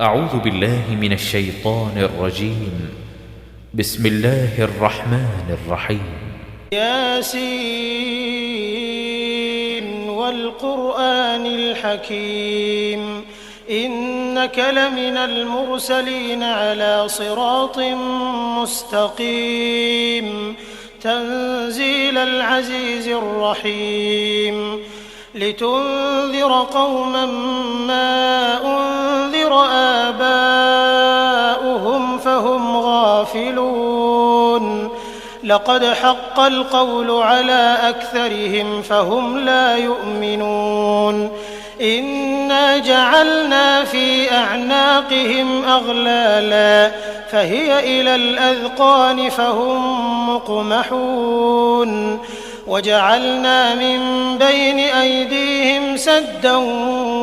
أعوذ بالله من الشيطان الرجيم. بسم الله الرحمن الرحيم. ياسين والقرآن الحكيم إنك لمن المرسلين على صراط مستقيم تنزيل العزيز الرحيم لتنذر قوما ما أنذر آباؤهم فهم غافلون لقد حق القول على أكثرهم فهم لا يؤمنون إنا جعلنا في أعناقهم أغلالا فهي إلى الأذقان فهم مقمحون وجعلنا من بين أيديهم سدا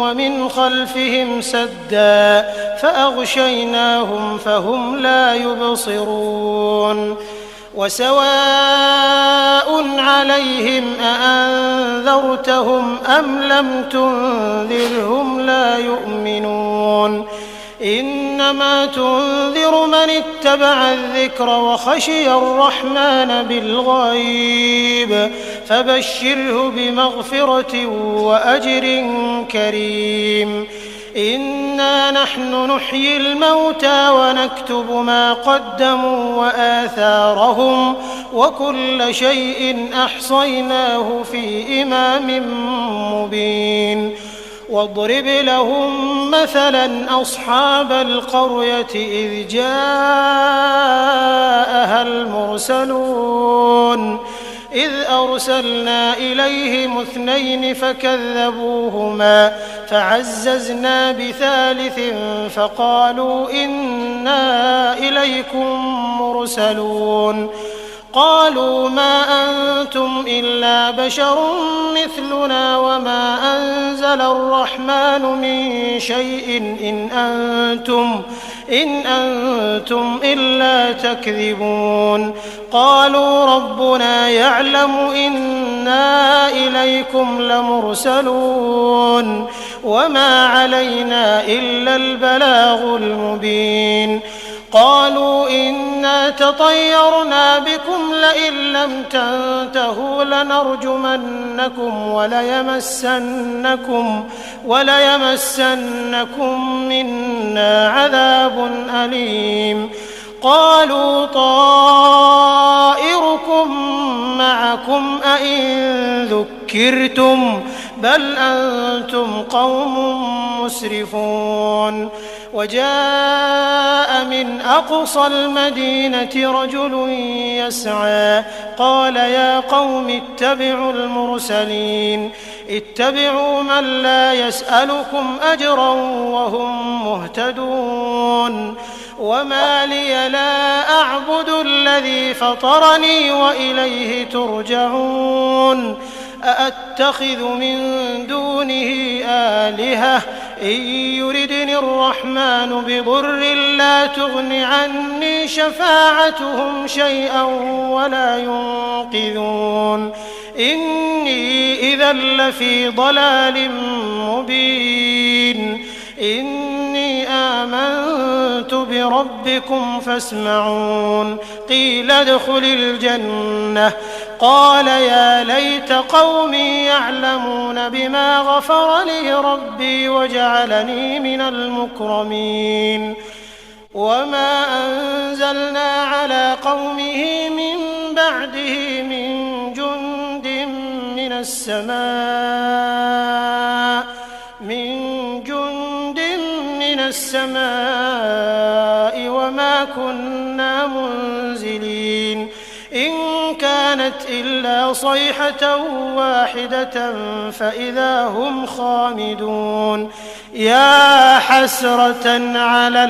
ومن خلفهم سدا فأغشيناهم فهم لا يبصرون وسواء عليهم أأنذرتهم أم لم تنذرهم لا يؤمنون إنما تنذر من اتبع الذكر وخشي الرحمن بالغيب فبشره بمغفرة وأجر كريم إنا نحن نحيي الموتى ونكتب ما قدموا وآثارهم وكل شيء أحصيناه في إمام مبين واضرب لهم مثلا أصحاب القرية إذ جاءها المرسلون إذ أرسلنا إليهم 2 فكذبوهما فعززنا بثالث فقالوا إنا إليكم مرسلون قالوا ما أنتم إلا بشر مثلنا وما أنزل الرحمن من شيء إن أنتم إلا تكذبون قالوا ربنا يعلم إنا إليكم لمرسلون وما علينا إلا البلاغ المبين قالوا إنا تطيرنا بكم لئن لم تنتهوا لنرجمنكم وليمسنكم منا عذاب أليم قالوا طائركم معكم أئن ذكرتم بل أنتم قوم مسرفون وجاء من أقصى المدينة رجل يسعى قال يا قوم اتبعوا المرسلين اتبعوا من لا يسألكم أجرا وهم مهتدون وما لي لا أعبد الذي فطرني وإليه ترجعون أأتخذ من دونه آلهة إن يردني الرحمن بضر لا تغن عني شفاعتهم شيئا ولا ينقذون إني إذا لفي ضلال مبين إني آمنت بربكم فاسمعون قيل ادخل الجنة قال يا ليت قومي يعلمون بما غفر لي ربي وجعلني من المكرمين وما أنزلنا على قومه من بعده من جند من السماء وما كنا منزلين إن كانت إلا صيحة واحدة فإذا هم خامدون يا حسرة على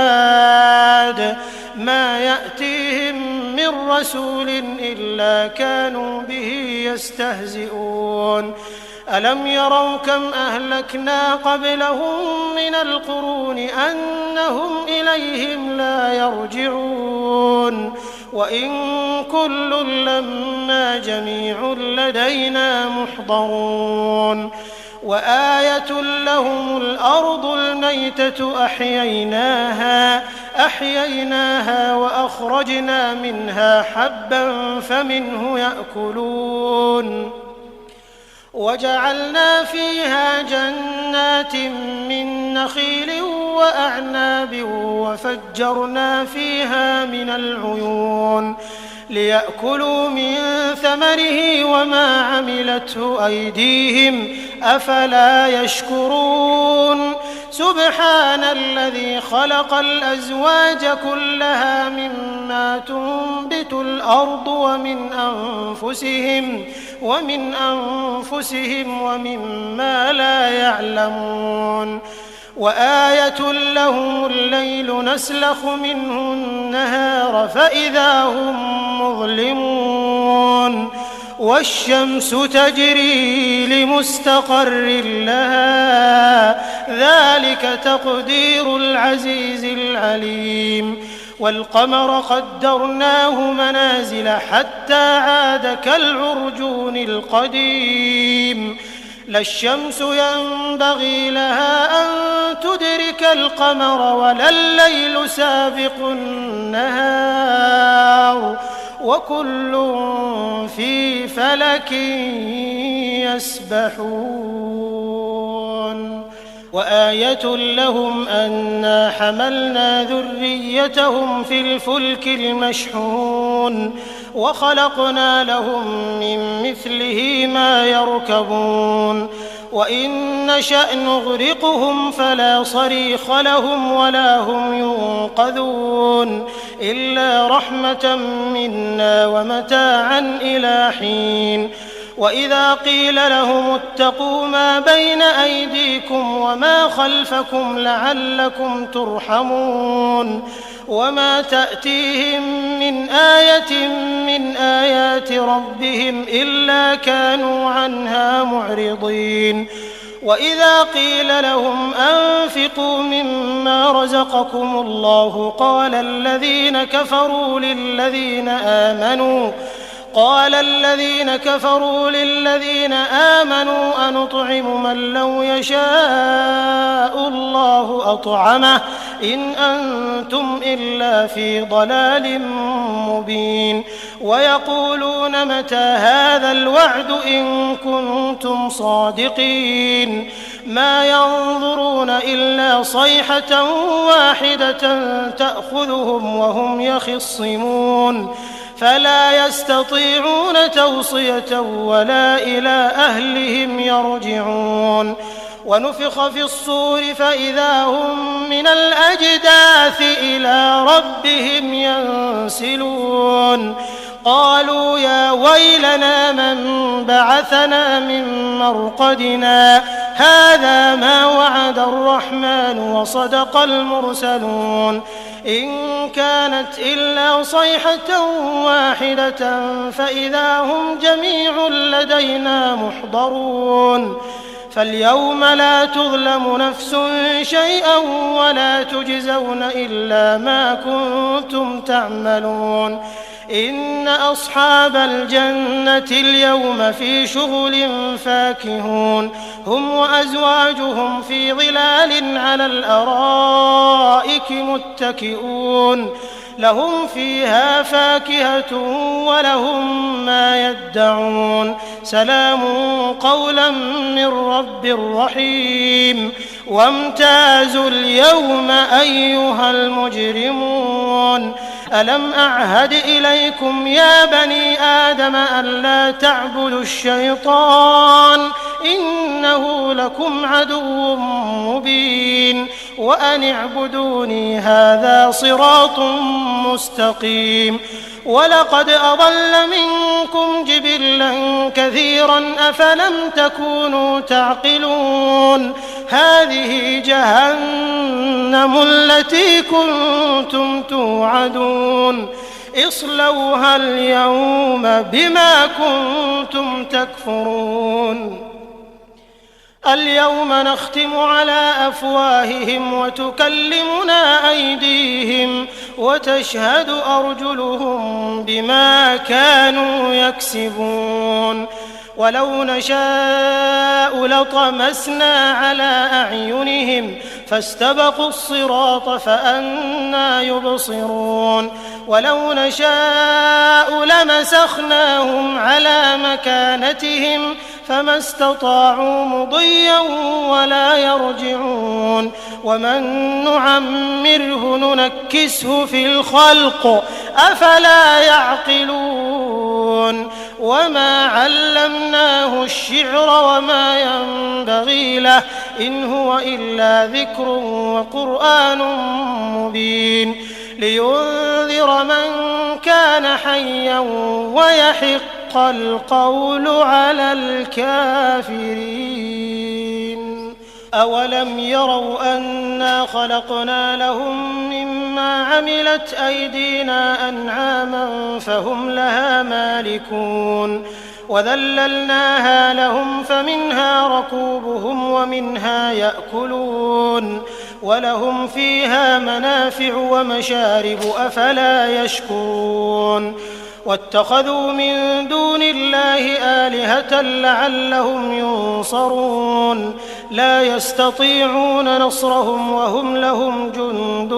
العباد ما يأتيهم من رسول إلا كانوا به يستهزئون ألم يروا كم أهلكنا قبلهم من القرون أنهم إليهم لا يرجعون وإن كل لما جميع لدينا محضرون وآية لهم الأرض الميتة أحييناها وأخرجنا منها حبا فمنه يأكلون وجعلنا فيها جنات من نخيل وأعناب وفجرنا فيها من العيون ليأكلوا من ثمره وما عملته أيديهم أفلا يشكرون سبحان الذي خلق الأزواج كلها مما تنبت الأرض ومن أنفسهم ومما لا يعلمون وآية لهم الليل نسلخ منه النهار فإذا هم مظلمون والشمس تجري لمستقر لها ذلك تقدير العزيز العليم والقمر قدرناه منازل حتى عاد كالعرجون القديم لا الشمس ينبغي لها أن تدرك القمر ولا الليل سابق النهار وكل في فلك يسبحون وآية لهم أنا حملنا ذريتهم في الفلك المشحون وخلقنا لهم من مثله ما يركبون وإن نشأ نغرقهم فلا صريخ لهم ولا هم ينقذون إلا رحمة منا ومتاعا إلى حين وإذا قيل لهم اتقوا ما بين أيديكم وما خلفكم لعلكم ترحمون وما تأتيهم من آية من آيات ربهم إلا كانوا عنها معرضين وإذا قيل لهم أنفقوا مما رزقكم الله قال الذين كفروا للذين آمنوا أنطعم من لو يشاء الله أطعمه إن أنتم إلا في ضلال مبين ويقولون متى هذا الوعد إن كنتم صادقين ما ينظرون إلا صيحة واحدة تأخذهم وهم يخصمون فلا يستطيعون توصية ولا إلى أهلهم يرجعون ونفخ في الصور فإذا هم من الأجداث إلى ربهم ينسلون قالوا يا ويلنا من بعثنا من مرقدنا هذا ما وعد الرحمن وصدق المرسلون إن كانت إلا صيحة واحدة فإذا هم جميع لدينا محضرون فاليوم لا تظلم نفس شيئا ولا تجزون إلا ما كنتم تعملون إن أصحاب الجنة اليوم في شغل فاكهون هم وأزواجهم في ظلال على الأرائك متكئون لهم فيها فاكهة ولهم ما يدعون سلام قولا من رب رحيم وامتازوا اليوم أيها المجرمون ألم أعهد إليكم يا بني آدم ألا تعبدوا الشيطان إنه لكم عدو مبين وأن اعبدوني هذا صراط مستقيم ولقد أضل منكم جبلا كثيرا أفلم تكونوا تعقلون هذه جهنم التي كنتم توعدون اصلوها اليوم بما كنتم تكفرون اليوم نختم على أفواههم وتكلمنا أيديهم وتشهد أرجلهم بما كانوا يكسبون ولو نشاء لطمسنا على أعينهم فاستبقوا الصراط فأنى يبصرون ولو نشاء لمسخناهم على مكانتهم فما استطاعوا مضيا ولا يرجعون ومن نعمره ننكسه في الخلق أفلا يعقلون وما علمناه الشعر وما ينبغي له إن هو إلا ذكر وقرآن مبين لينذر من كان حيا ويحق القول على الكافرين أولم يروا أنا خلقنا لهم مما عملت أيدينا أنعاما فهم لها مالكون وذللناها لهم فمنها ركوبهم ومنها يأكلون ولهم فيها منافع ومشارب أفلا يشكرون واتخذوا من دون الله آلهة لعلهم ينصرون لا يستطيعون نصرهم وهم لهم جند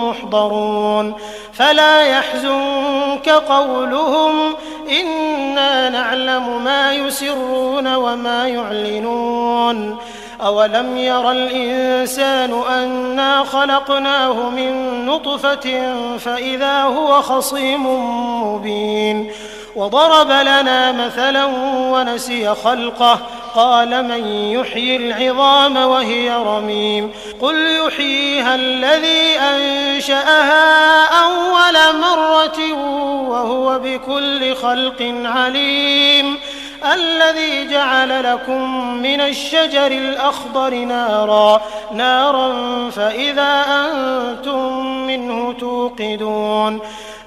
محضرون فلا يحزنك قولهم إنا نعلم ما يسرون وما يعلنون أولم ير الإنسان أنا خلقناه من نطفة فإذا هو خصيم مبين وضرب لنا مثلا ونسي خلقه قال من يحيي العظام وهي رميم قل يحييها الذي أنشأها أول مرة وهو بكل خلق عليم الذي جعل لكم من الشجر الأخضر نارا فإذا أنتم منه توقدون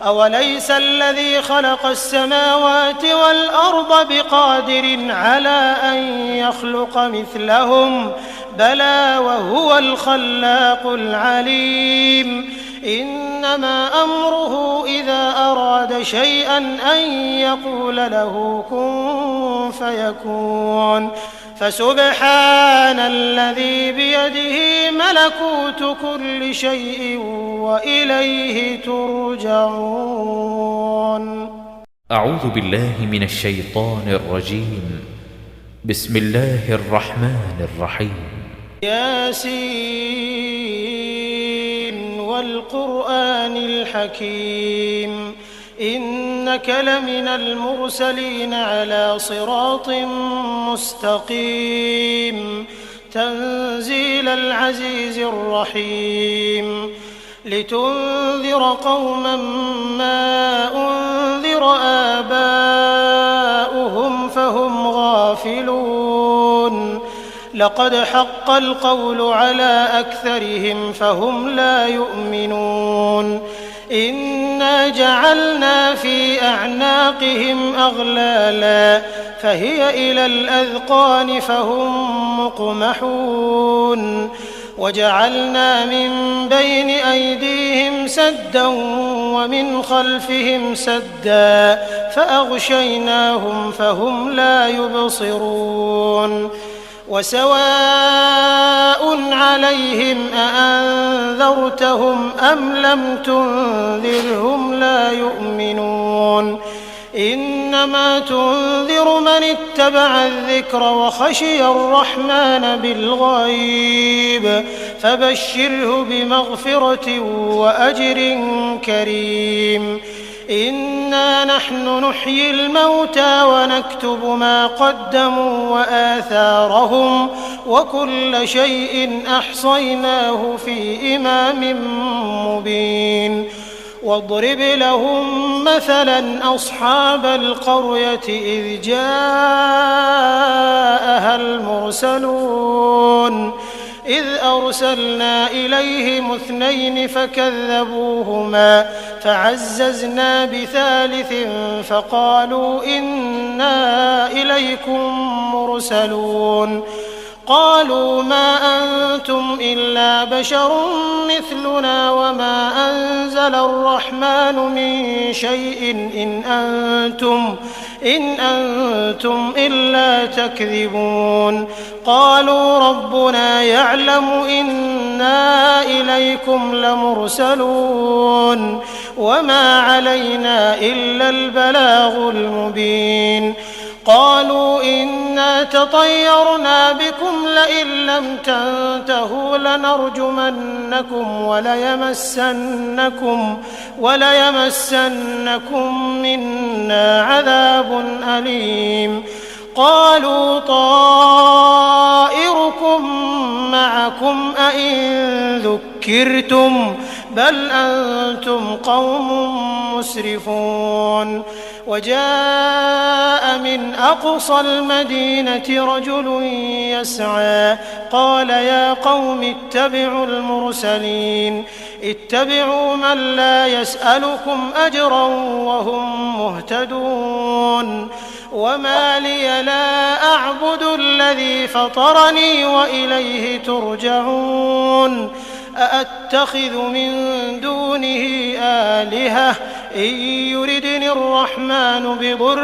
أوليس الذي خلق السماوات والأرض بقادر على أن يخلق مثلهم بلى وهو الخلاق العليم إنما أمره إذا أراد شيئا أن يقول له كن فيكون فسبحان الذي بيده ملكوت كل شيء وإليه ترجعون. أعوذ بالله من الشيطان الرجيم. بسم الله الرحمن الرحيم. ياسين والقرآن الحكيم إنك لمن المرسلين على صراط مستقيم تنزيل العزيز الرحيم لتنذر قوما ما أنذر آباؤهم فهم غافلون لقد حق القول على أكثرهم فهم لا يؤمنون إنا جعلنا في أعناقهم أغلالا فهي إلى الأذقان فهم مقمحون وجعلنا من بين أيديهم سدا ومن خلفهم سدا فأغشيناهم فهم لا يبصرون وسواء عليهم أأنذرتهم أم لم تنذرهم لا يؤمنون إنما تنذر من اتبع الذكر وخشي الرحمن بالغيب فبشره بمغفرة وأجر كريم إنا نحن نحيي الموتى ونكتب ما قدموا وآثارهم وكل شيء أحصيناه في إمام مبين واضرب لهم مثلا أصحاب القرية إذ جاءها المرسلون إذ أرسلنا إليهم 2 فكذبوهما فعززنا بثالث فقالوا إنا إليكم مرسلون قالوا ما أنتم إلا بشر مثلنا وما أنزل الرحمن من شيء إن أنتم إلا تكذبون قالوا ربنا يعلم إنا إليكم لمرسلون وما علينا إلا البلاغ المبين قالوا إنا تطيرنا بكم لئن لم تنتهوا لنرجمنكم وليمسنكم منا عذاب أليم قالوا طائركم معكم أئن ذكرتم بل أنتم قوم مسرفون وجاء من أقصى المدينة رجل يسعى قال يا قوم اتبعوا المرسلين اتبعوا من لا يسألكم أجرا وهم مهتدون وما لي لا أعبد الذي فطرني وإليه ترجعون أأتخذ من دونه آلهة إن يردني الرحمن بضر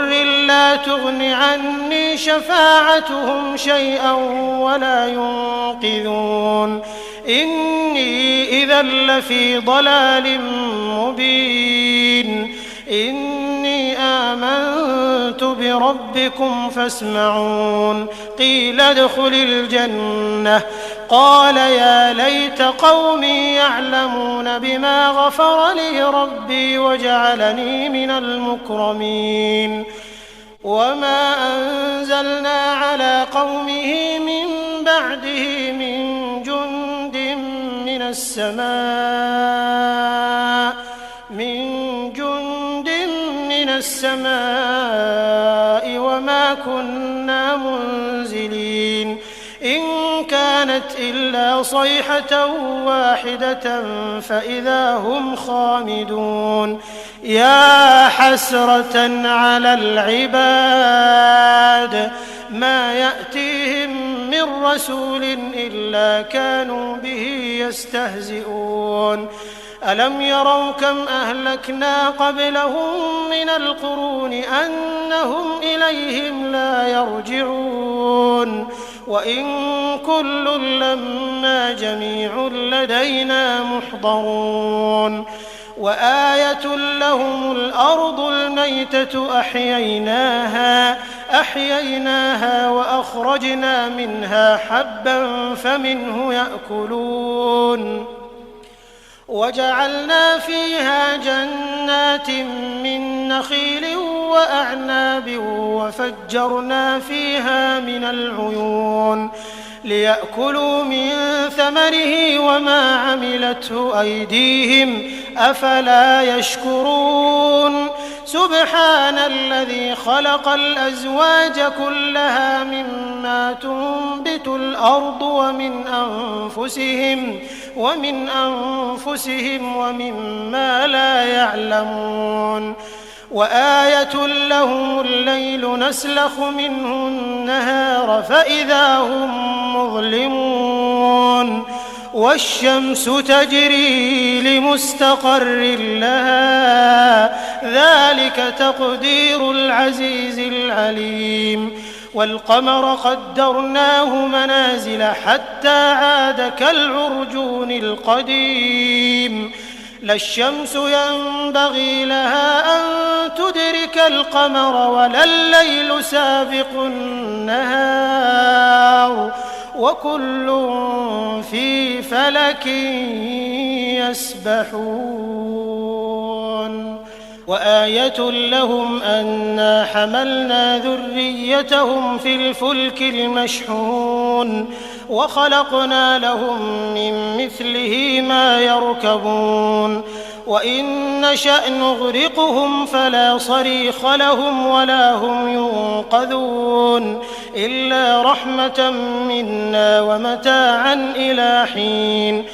لا تغن عني شفاعتهم شيئا ولا ينقذون إني إذا لفي ضلال مبين إني آمنت بربكم فاسمعون قيل ادخل الجنة قال يا ليت قومي يعلمون بما غفر لي ربي وجعلني من المكرمين وما أنزلنا على قومه من بعده من جند من السماء وما كنا منزلين إن كانت إلا صيحة واحدة فإذا هم خامدون يا حسرة على العباد ما يأتيهم من رسول إلا كانوا به يستهزئون ألم يروا كم أهلكنا قبلهم من القرون أنهم إليهم لا يرجعون وإن كل لما جميع لدينا محضرون وآية لهم الأرض الميتة أحييناها وأخرجنا منها حبا فمنه يأكلون وجعلنا فيها جنات من نخيل وأعناب وفجرنا فيها من العيون ليأكلوا من ثمره وما عملته أيديهم أفلا يشكرون سبحان الذي خلق الأزواج كلها مما تنبت الأرض ومن أنفسهم ومما لا يعلمون وآية لهم الليل نسلخ منه النهار فإذا هم مظلمون والشمس تجري لمستقر لها ذلك تقدير العزيز العليم والقمر قدرناه منازل حتى عاد كالعرجون القديم لا الشمس ينبغي لها أن تدرك القمر ولا الليل سابق النهار وكل في فلك يسبحون وآية لهم أنا حملنا ذريتهم في الفلك المشحون وخلقنا لهم من مثله ما يركبون وإن نشأ نغرقهم فلا صريخ لهم ولا هم ينقذون إلا رحمة منا ومتاعا إلى حين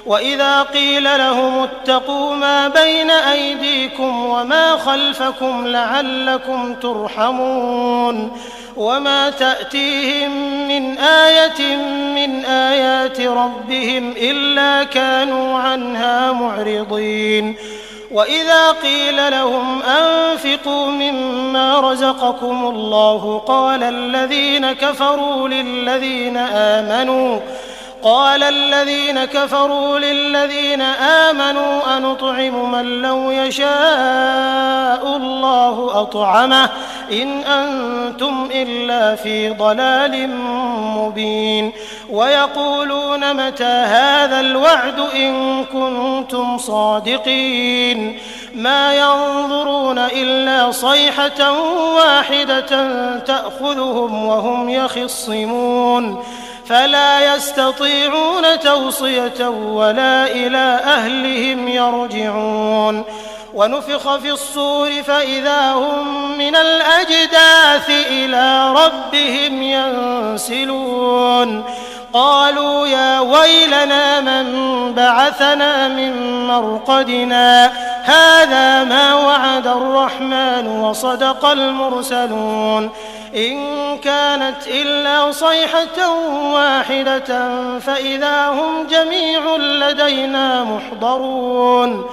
وإذا قيل لهم اتقوا ما بين أيديكم وما خلفكم لعلكم ترحمون وما تأتيهم من آية من آيات ربهم إلا كانوا عنها معرضين. وإذا قيل لهم أنفقوا مما رزقكم الله قال الذين كفروا للذين آمنوا أنطعم من لو يشاء الله أطعمه إن أنتم إلا في ضلال مبين. ويقولون متى هذا الوعد إن كنتم صادقين ما ينظرون إلا صيحة واحدة تأخذهم وهم يخصمون فلا يستطيعون توصية ولا إلى أهلهم يرجعون. ونفخ في الصور فإذا هم من الأجداث إلى ربهم ينسلون. قالوا يا ويلنا من بعثنا من مرقدنا هذا ما وعد الرحمن وصدق المرسلون إن كانت إلا صيحة واحدة فإذا هم جميع لدينا محضرون.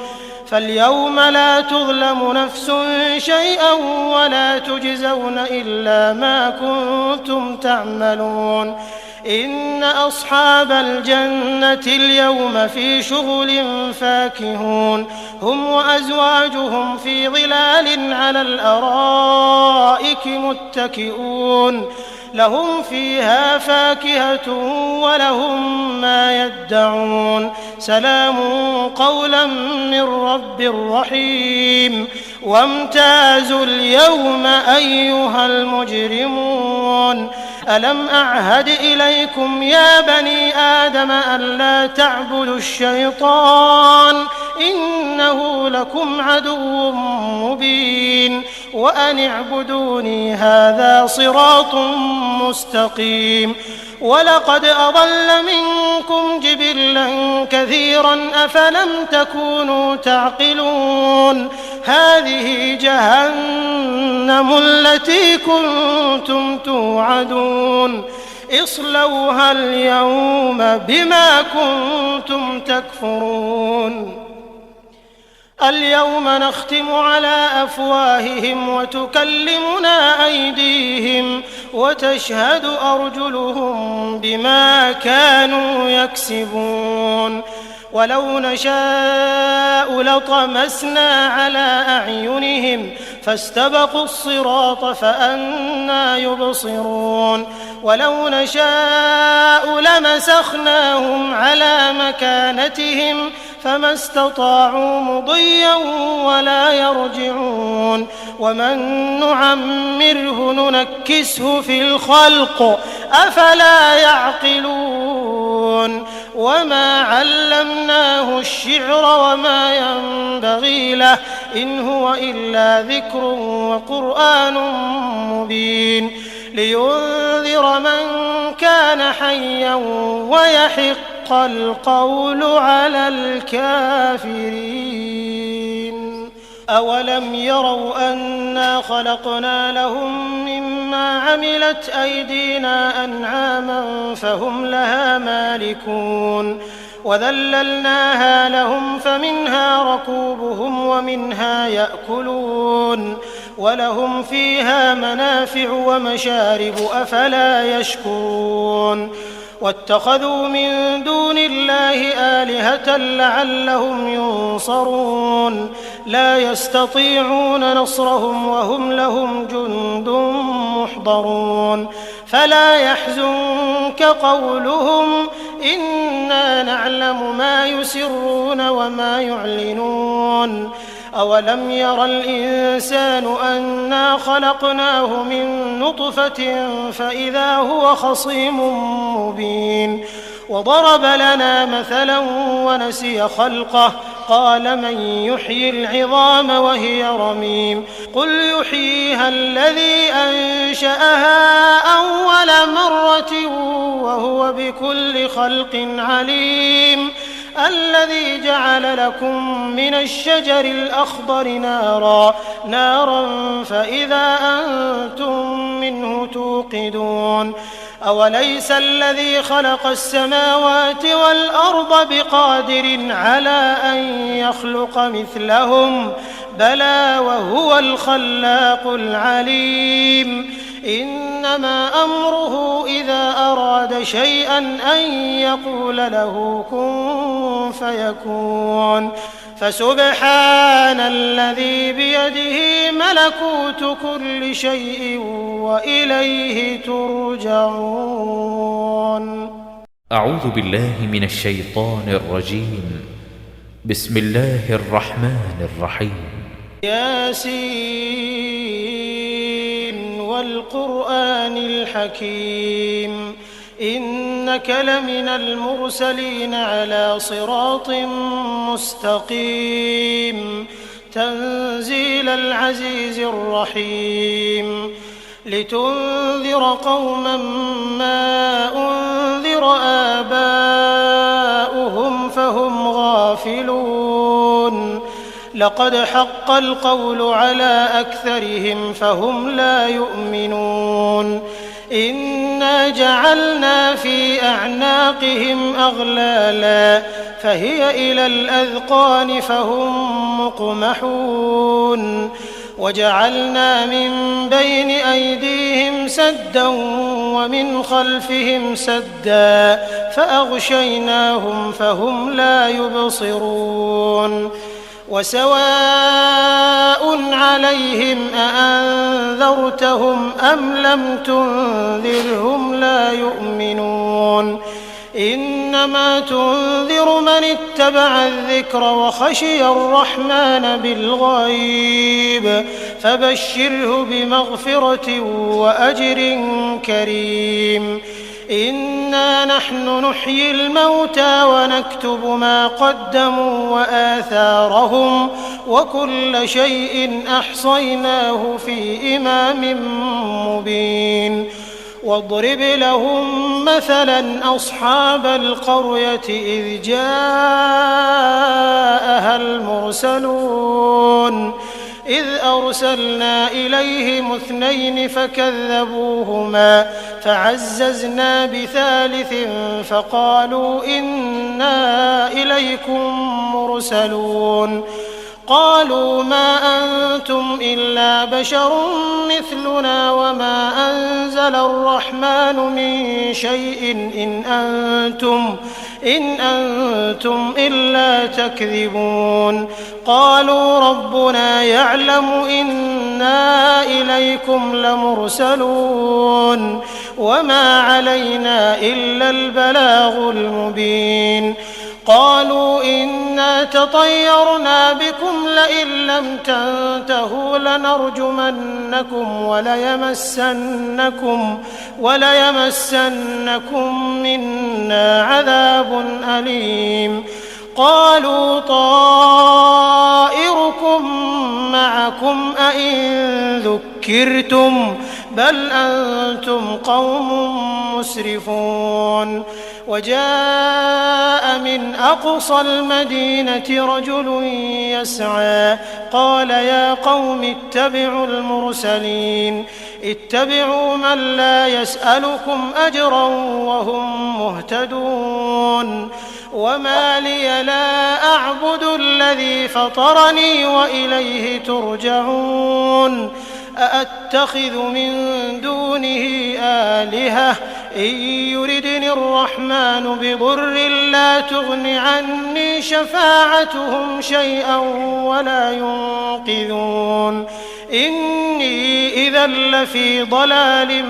فاليوم لا تظلم نفس شيئا ولا تجزون إلا ما كنتم تعملون. إن أصحاب الجنة اليوم في شغل فاكهون هم وأزواجهم في ظلال على الأرائك متكئون لهم فيها فاكهة ولهم ما يدعون سلام قولا من رب رحيم. وامتازوا اليوم أيها المجرمون ألم أعهد إليكم يا بني آدم ألا تعبدوا الشيطان إنه لكم عدو مبين وأن اعبدوني هذا صراط مستقيم. ولقد أضل منكم جبلا كثيرا أفلم تكونوا تعقلون. هذه جهنم التي كنتم توعدون اصلوها اليوم بما كنتم تكفرون. اليوم نختم على أفواههم وتكلمنا أيديهم وتشهد أرجلهم بما كانوا يكسبون. ولو نشاء لطمسنا على أعينهم فاستبقوا الصراط فأنى يبصرون. ولو نشاء لمسخناهم على مكانتهم فما استطاعوا مضيا ولا يرجعون. ومن نعمره ننكسه في الخلق أفلا يعقلون. وما علمناه الشعر وما ينبغي له إن هو إلا ذكر وقرآن مبين لينذر من كان حيا ويحق القول على الكافرين. أولم يروا أنا خلقنا لهم مما عملت أيدينا أنعاما فهم لها مالكون وذللناها لهم فمنها ركوبهم ومنها يأكلون ولهم فيها منافع ومشارب أفلا يشكرون. واتخذوا من دون الله آلهة لعلهم ينصرون لا يستطيعون نصرهم وهم لهم جند محضرون. فلا يحزنك قولهم إنا نعلم ما يسرون وما يعلنون. أولم ير الإنسان أنا خلقناه من نطفة فإذا هو خصيم مبين. وضرب لنا مثلا ونسي خلقه قال من يحيي العظام وهي رميم قل يحييها الذي أنشأها أول مرة وهو بكل خلق عليم. الذي جعل لكم من الشجر الأخضر نارا فإذا أنتم منه توقدون أوليس الذي خلق السماوات والأرض بقادر على أن يخلق مثلهم بلى وهو الخلاق العليم إنما أمره إذا أراد شيئا أن يقول له كن فيكون فسبحان الذي بيده ملكوت كل شيء وإليه ترجعون. أعوذ بالله من الشيطان الرجيم. بسم الله الرحمن الرحيم. ياسين والقرآن الحكيم إنك لمن المرسلين على صراط مستقيم تنزيل العزيز الرحيم لتنذر قوما ما أنذر آباؤهم فهم غافلون لقد حق القول على أكثرهم فهم لا يؤمنون إنا جعلنا في أعناقهم أغلالا فهي إلى الأذقان فهم مقمحون وجعلنا من بين أيديهم سدا ومن خلفهم سدا فأغشيناهم فهم لا يبصرون وسواء عليهم أأنذرتهم أم لم تنذرهم لا يؤمنون إنما تنذر من اتبع الذكر وخشي الرحمن بالغيب فبشره بمغفرة وأجر كريم إنا نحن نحيي الموتى ونكتب ما قدموا وآثارهم وكل شيء أحصيناه في إمام مبين واضرب لهم مثلا أصحاب القرية إذ جاءها المرسلون إذ أرسلنا إليهم 2 فكذبوهما فعززنا بثالث فقالوا إنا إليكم مرسلون قالوا ما أنتم إلا بشر مثلنا وما أنزل الرحمن من شيء إن أنتم إلا تكذبون قالوا ربنا يعلم إنا إليكم لمرسلون وما علينا إلا البلاغ المبين قالوا إنا تطيرنا بكم لئن لم تنتهوا لنرجمنكم وليمسنكم منا عذاب أليم قالوا طائركم معكم أئن ذكرتم بل أنتم قوم مسرفون وجاء من أقصى المدينة رجل يسعى قال يا قوم اتبعوا المرسلين اتبعوا من لا يسألكم أجرا وهم مهتدون وما لي لا أعبد الذي فطرني وإليه ترجعون أأتخذ من دونه آلهة إن يردني الرحمن بضر لا تغن عني شفاعتهم شيئا ولا ينقذون إني إذا لفي ضلال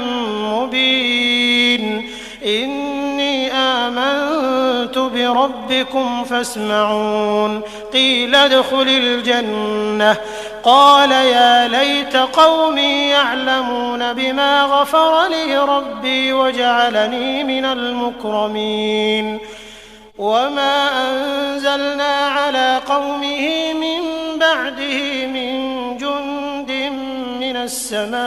مبين إني آمنت بربكم فاسمعون قيل ادخل الجنة قال يا ليت قومي يعلمون بما غفر لي ربي وجعلني من المكرمين وما أنزلنا على قومه من بعده من جند من السماء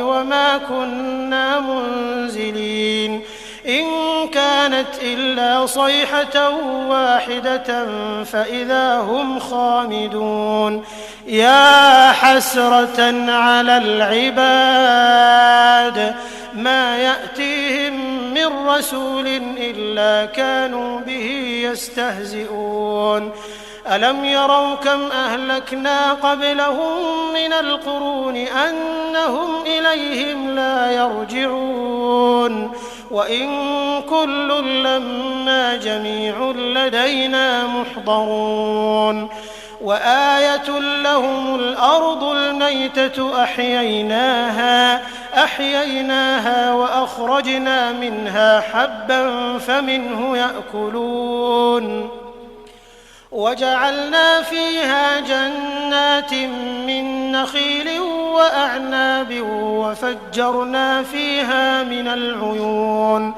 وما كنا كنا منزلين إن كانت إلا صيحة واحدة فإذا هم خامدون يا حسرة على العباد ما يأتيهم من رسول إلا كانوا به يستهزئون ألم يروا كم أهلكنا قبلهم من القرون أنهم إليهم لا يرجعون وإن كل لما جميع لدينا محضرون وآية لهم الأرض الميتة أحييناها وأخرجنا منها حبا فمنه يأكلون وجعلنا فيها جنات من نخيل وأعناب وفجرنا فيها من العيون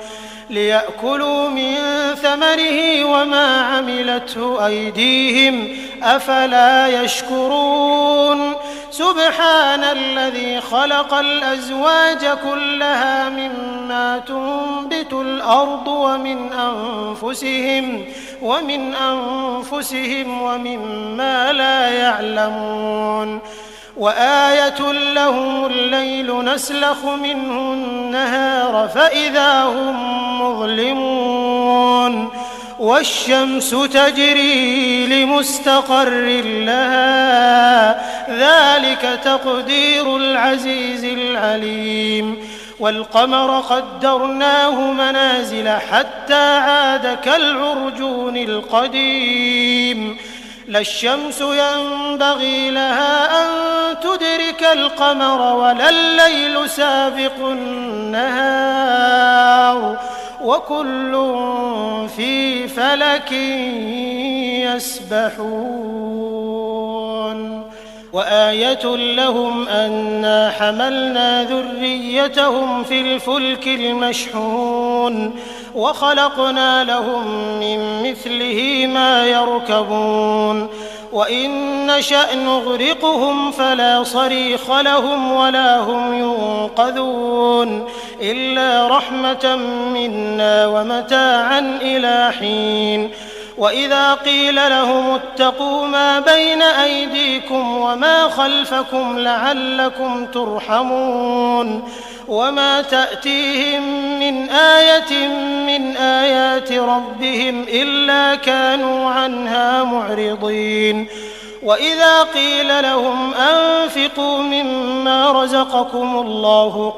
ليأكلوا من ثمره وما عملته أيديهم أفلا يشكرون سبحان الذي خلق الأزواج كلها مما تنبت الأرض ومن أنفسهم ومما لا يعلمون وآية لهم الليل نسلخ منه النهار فإذا هم مظلمون والشمس تجري لمستقر لها ذلك تقدير العزيز العليم والقمر قدرناه منازل حتى عاد كالعرجون القديم لا الشمس ينبغي لها أن تدرك القمر ولا الليل سابق النهار وكل في فلك يسبحون وآية لهم أنا حملنا ذريتهم في الفلك المشحون وخلقنا لهم من مثله ما يركبون وإن نشأ نغرقهم فلا صريخ لهم ولا هم ينقذون إلا رحمة منا ومتاعا إلى حين وإذا قيل لهم اتقوا ما بين أيديكم وما خلفكم لعلكم ترحمون وما تأتيهم من آية من آيات ربهم إلا كانوا عنها معرضين وإذا قيل لهم أنفقوا مما رزقكم الله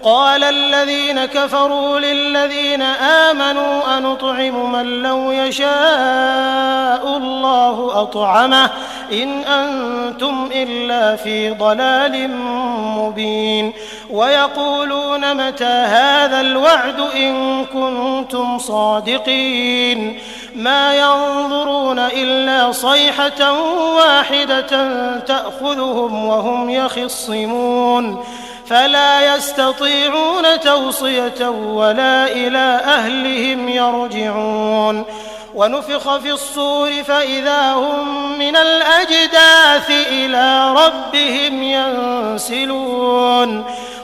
قال الذين كفروا للذين آمنوا أنطعم من لو يشاء الله أطعمه إن أنتم إلا في ضلال مبين ويقولون متى هذا الوعد إن كنتم صادقين ما ينظرون إلا صيحة واحدة تأخذهم وهم يخصمون فلا يستطيعون توصية ولا إلى أهلهم يرجعون ونفخ في الصور فإذا هم من الأجداث إلى ربهم ينسلون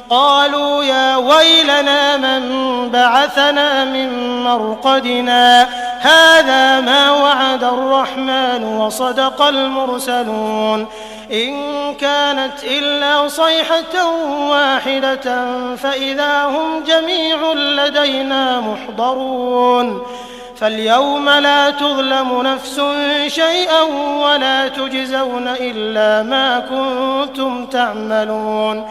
قالوا يا ويلنا من بعثنا من مرقدنا هذا ما وعد الرحمن وصدق المرسلون إن كانت إلا صيحة واحدة فإذا هم جميع لدينا محضرون فاليوم لا تظلم نفس شيئا ولا تجزون إلا ما كنتم تعملون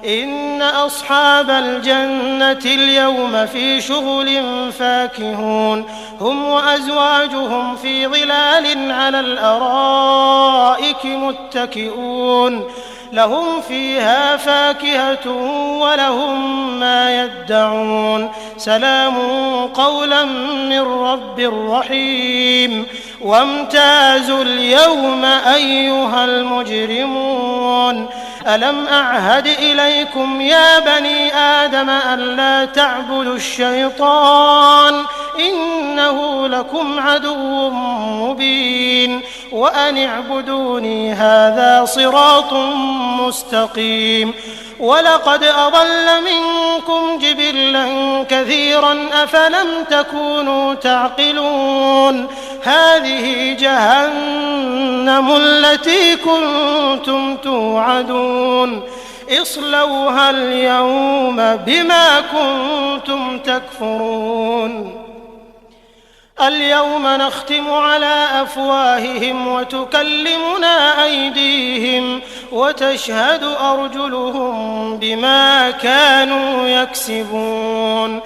إن أصحاب الجنة اليوم في شغل فاكهون هم وأزواجهم في ظلال على الأرائك متكئون لهم فيها فاكهة ولهم ما يدعون سلام قولا من رب رحيم وامتازوا اليوم أيها المجرمون ألم أعهد إليكم يا بني آدم أن لا تعبدوا الشيطان إنه لكم عدو مبين وأن اعبدوني هذا صراط مستقيم ولقد أضل منكم جبلا كثيرا أفلم تكونوا تعقلون هذه جهنم التي كنتم توعدون اصلوها اليوم بما كنتم تكفرون اليوم نختم على أفواههم وتكلمنا أيديهم وتشهد أرجلهم بما كانوا يكسبون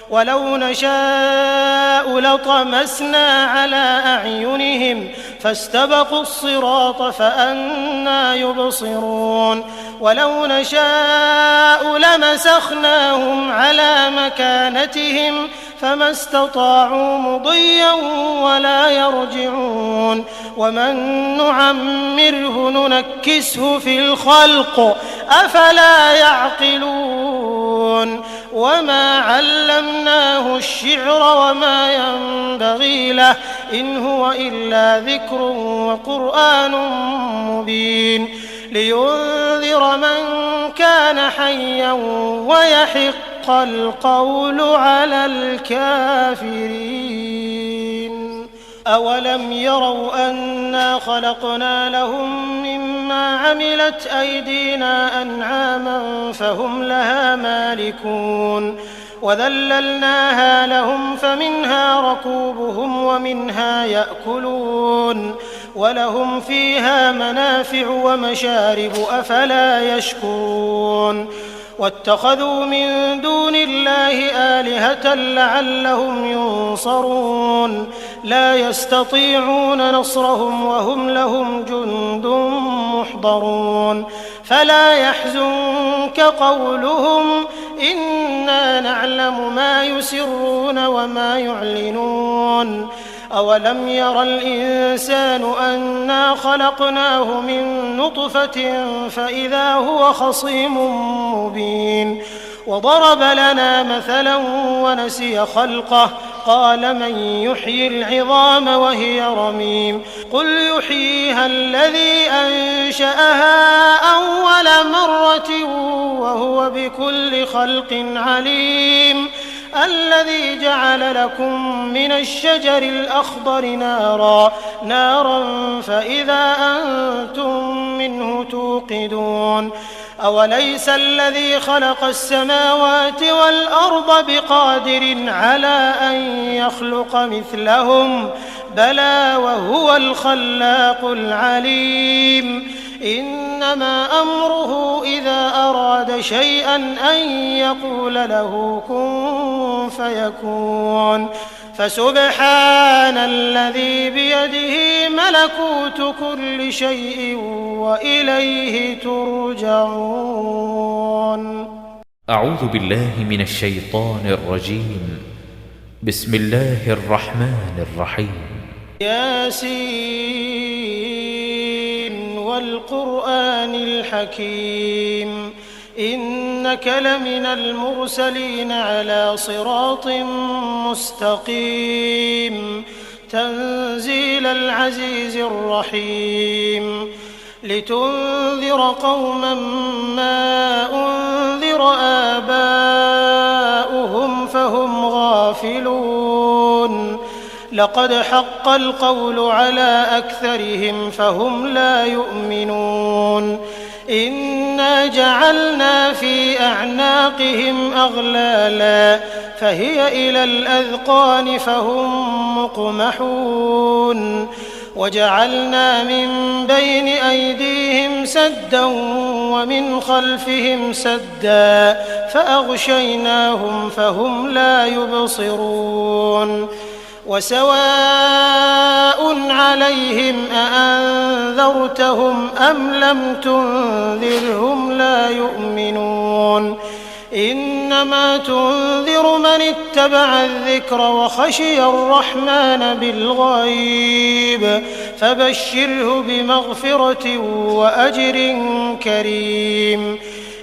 ولو نشاء لطمسنا على أعينهم فاستبقوا الصراط فأنى يبصرون ولو نشاء لمسخناهم على مكانتهم فما استطاعوا مضيا ولا يرجعون ومن نعمره ننكسه في الخلق أفلا يعقلون وما علمناه الشعر وما ينبغي له إن هو إلا ذكر وقرآن مبين لينذر من كان حيا ويحق القول على الكافرين أولم يروا أنا خلقنا لهم مما عملت أيدينا أنعاما فهم لها مالكون وذللناها لهم فمنها ركوبهم ومنها يأكلون ولهم فيها منافع ومشارب أفلا يشكرون واتخذوا من دون الله آلهة لعلهم ينصرون لا يستطيعون نصرهم وهم لهم جند محضرون فلا يحزنك قولهم إنا نعلم ما يسرون وما يعلنون أولم ير الإنسان أنا خلقناه من نطفة فإذا هو خصيم مبين وضرب لنا مثلا ونسي خلقه قال من يحيي العظام وهي رميم قل يحييها الذي أنشأها أول مرة وهو بكل خلق عليم الذي جعل لكم من الشجر الأخضر نارا فإذا أنتم منه توقدون أوليس الذي خلق السماوات والأرض بقادر على أن يخلق مثلهم بلى وهو الخلاق العليم إنما أمره إذا أراد شيئا أن يقول له كن فيكون فسبحان الذي بيده ملكوت كل شيء وإليه ترجعون أعوذ بالله من الشيطان الرجيم بسم الله الرحمن الرحيم ياسين والقرآن الحكيم إنك لمن المرسلين على صراط مستقيم تنزيل العزيز الرحيم لتنذر قوما ما أنذر آباؤهم فهم غافلون لقد حق القول على أكثرهم فهم لا يؤمنون إنا جعلنا في أعناقهم أغلالا فهي إلى الأذقان فهم مقمحون وجعلنا من بين أيديهم سدا ومن خلفهم سدا فأغشيناهم فهم لا يبصرون وسواء عليهم أأنذرتهم أم لم تنذرهم لا يؤمنون إنما تنذر من اتبع الذكر وخشي الرحمن بالغيب فبشره بمغفرة وأجر كريم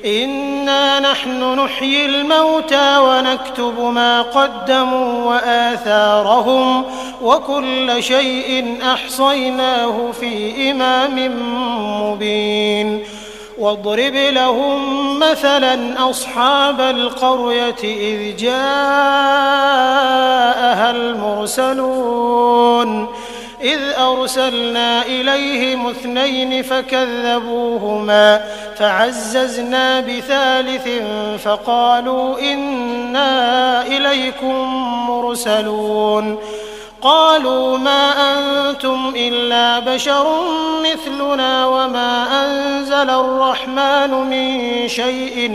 إنا نحن نحيي الموتى ونكتب ما قدموا وآثارهم وكل شيء أحصيناه في إمام مبين واضرب لهم مثلا أصحاب القرية إذ جاءها المرسلون إذ أرسلنا إليهم 2 فكذبوهما فعززنا بثالث فقالوا إنا إليكم مرسلون قالوا ما أنتم إلا بشر مثلنا وما أنزل الرحمن من شيء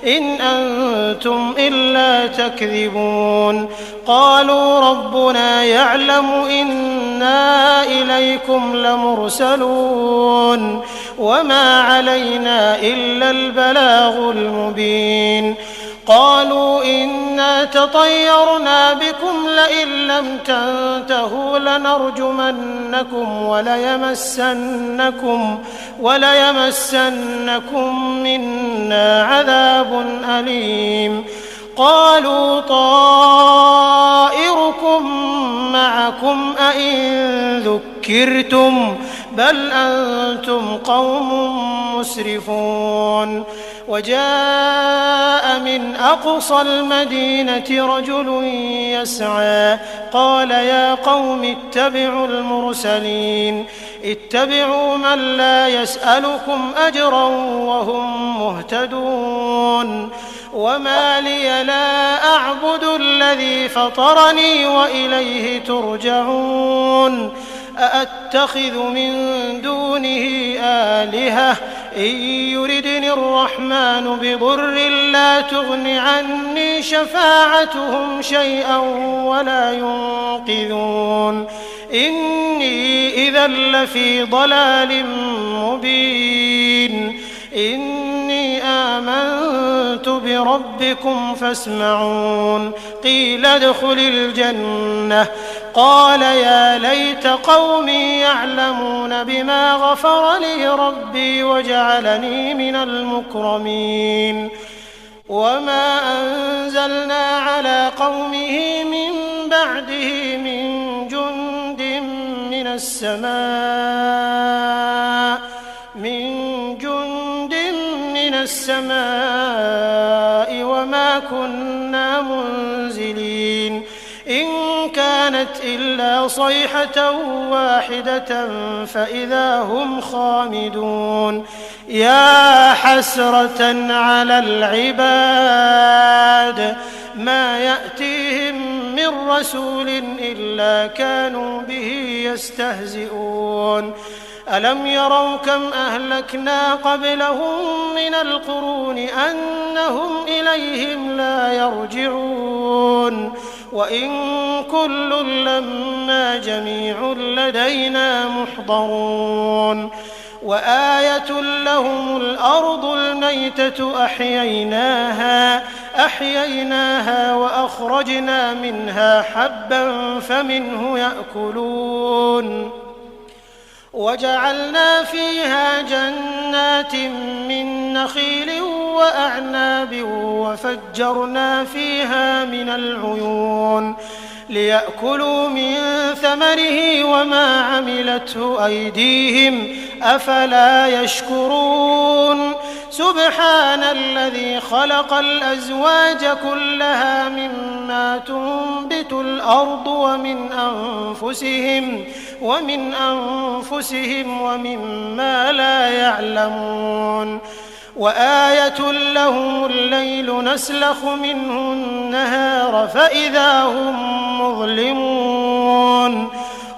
إن أنتم إلا تكذبون قالوا ربنا يعلم إنا إليكم لمرسلون وما علينا إلا البلاغ المبين قالوا إنا تطيرنا بكم لئن لم تنتهوا لنرجمنكم وليمسنكم منا عذاب أليم قالوا طائركم معكم أئن ذكرتم بل أنتم قوم مسرفون وجاء من أقصى المدينة رجل يسعى قال يا قوم اتبعوا المرسلين اتبعوا من لا يسألكم أجرا وهم مهتدون وما لي لا أعبد الذي فطرني وإليه ترجعون أأتخذ من دونه آلهة إن يردني الرحمن بضر لا تغن عني شفاعتهم شيئا ولا ينقذون إني إذا لفي ضلال مبين إني آمنت بربكم فاسمعون قيل ادخل الجنة قال يا ليت قومي يعلمون بما غفر لي ربي وجعلني من المكرمين وما أنزلنا على قومه من بعده من جند من السماء وما كنا منزلين إن كانت إلا صيحة واحدة فإذا هم خامدون يا حسرة على العباد ما يأتيهم من رسول إلا كانوا به يستهزئون ألم يروا كم أهلكنا قبلهم من القرون أنهم إليهم لا يرجعون وإن كل لما جميع لدينا محضرون وآية لهم الأرض الميتة أحييناها وأخرجنا منها حبا فمنه يأكلون وجعلنا فيها جنات من نخيل وأعناب وفجرنا فيها من العيون ليأكلوا من ثمره وما عملته أيديهم أفلا يشكرون سبحان الذي خلق الأزواج كلها مما تنبت الأرض ومن أنفسهم ومما لا يعلمون وآية لهم الليل نسلخ منه النهار فإذا هم مظلمون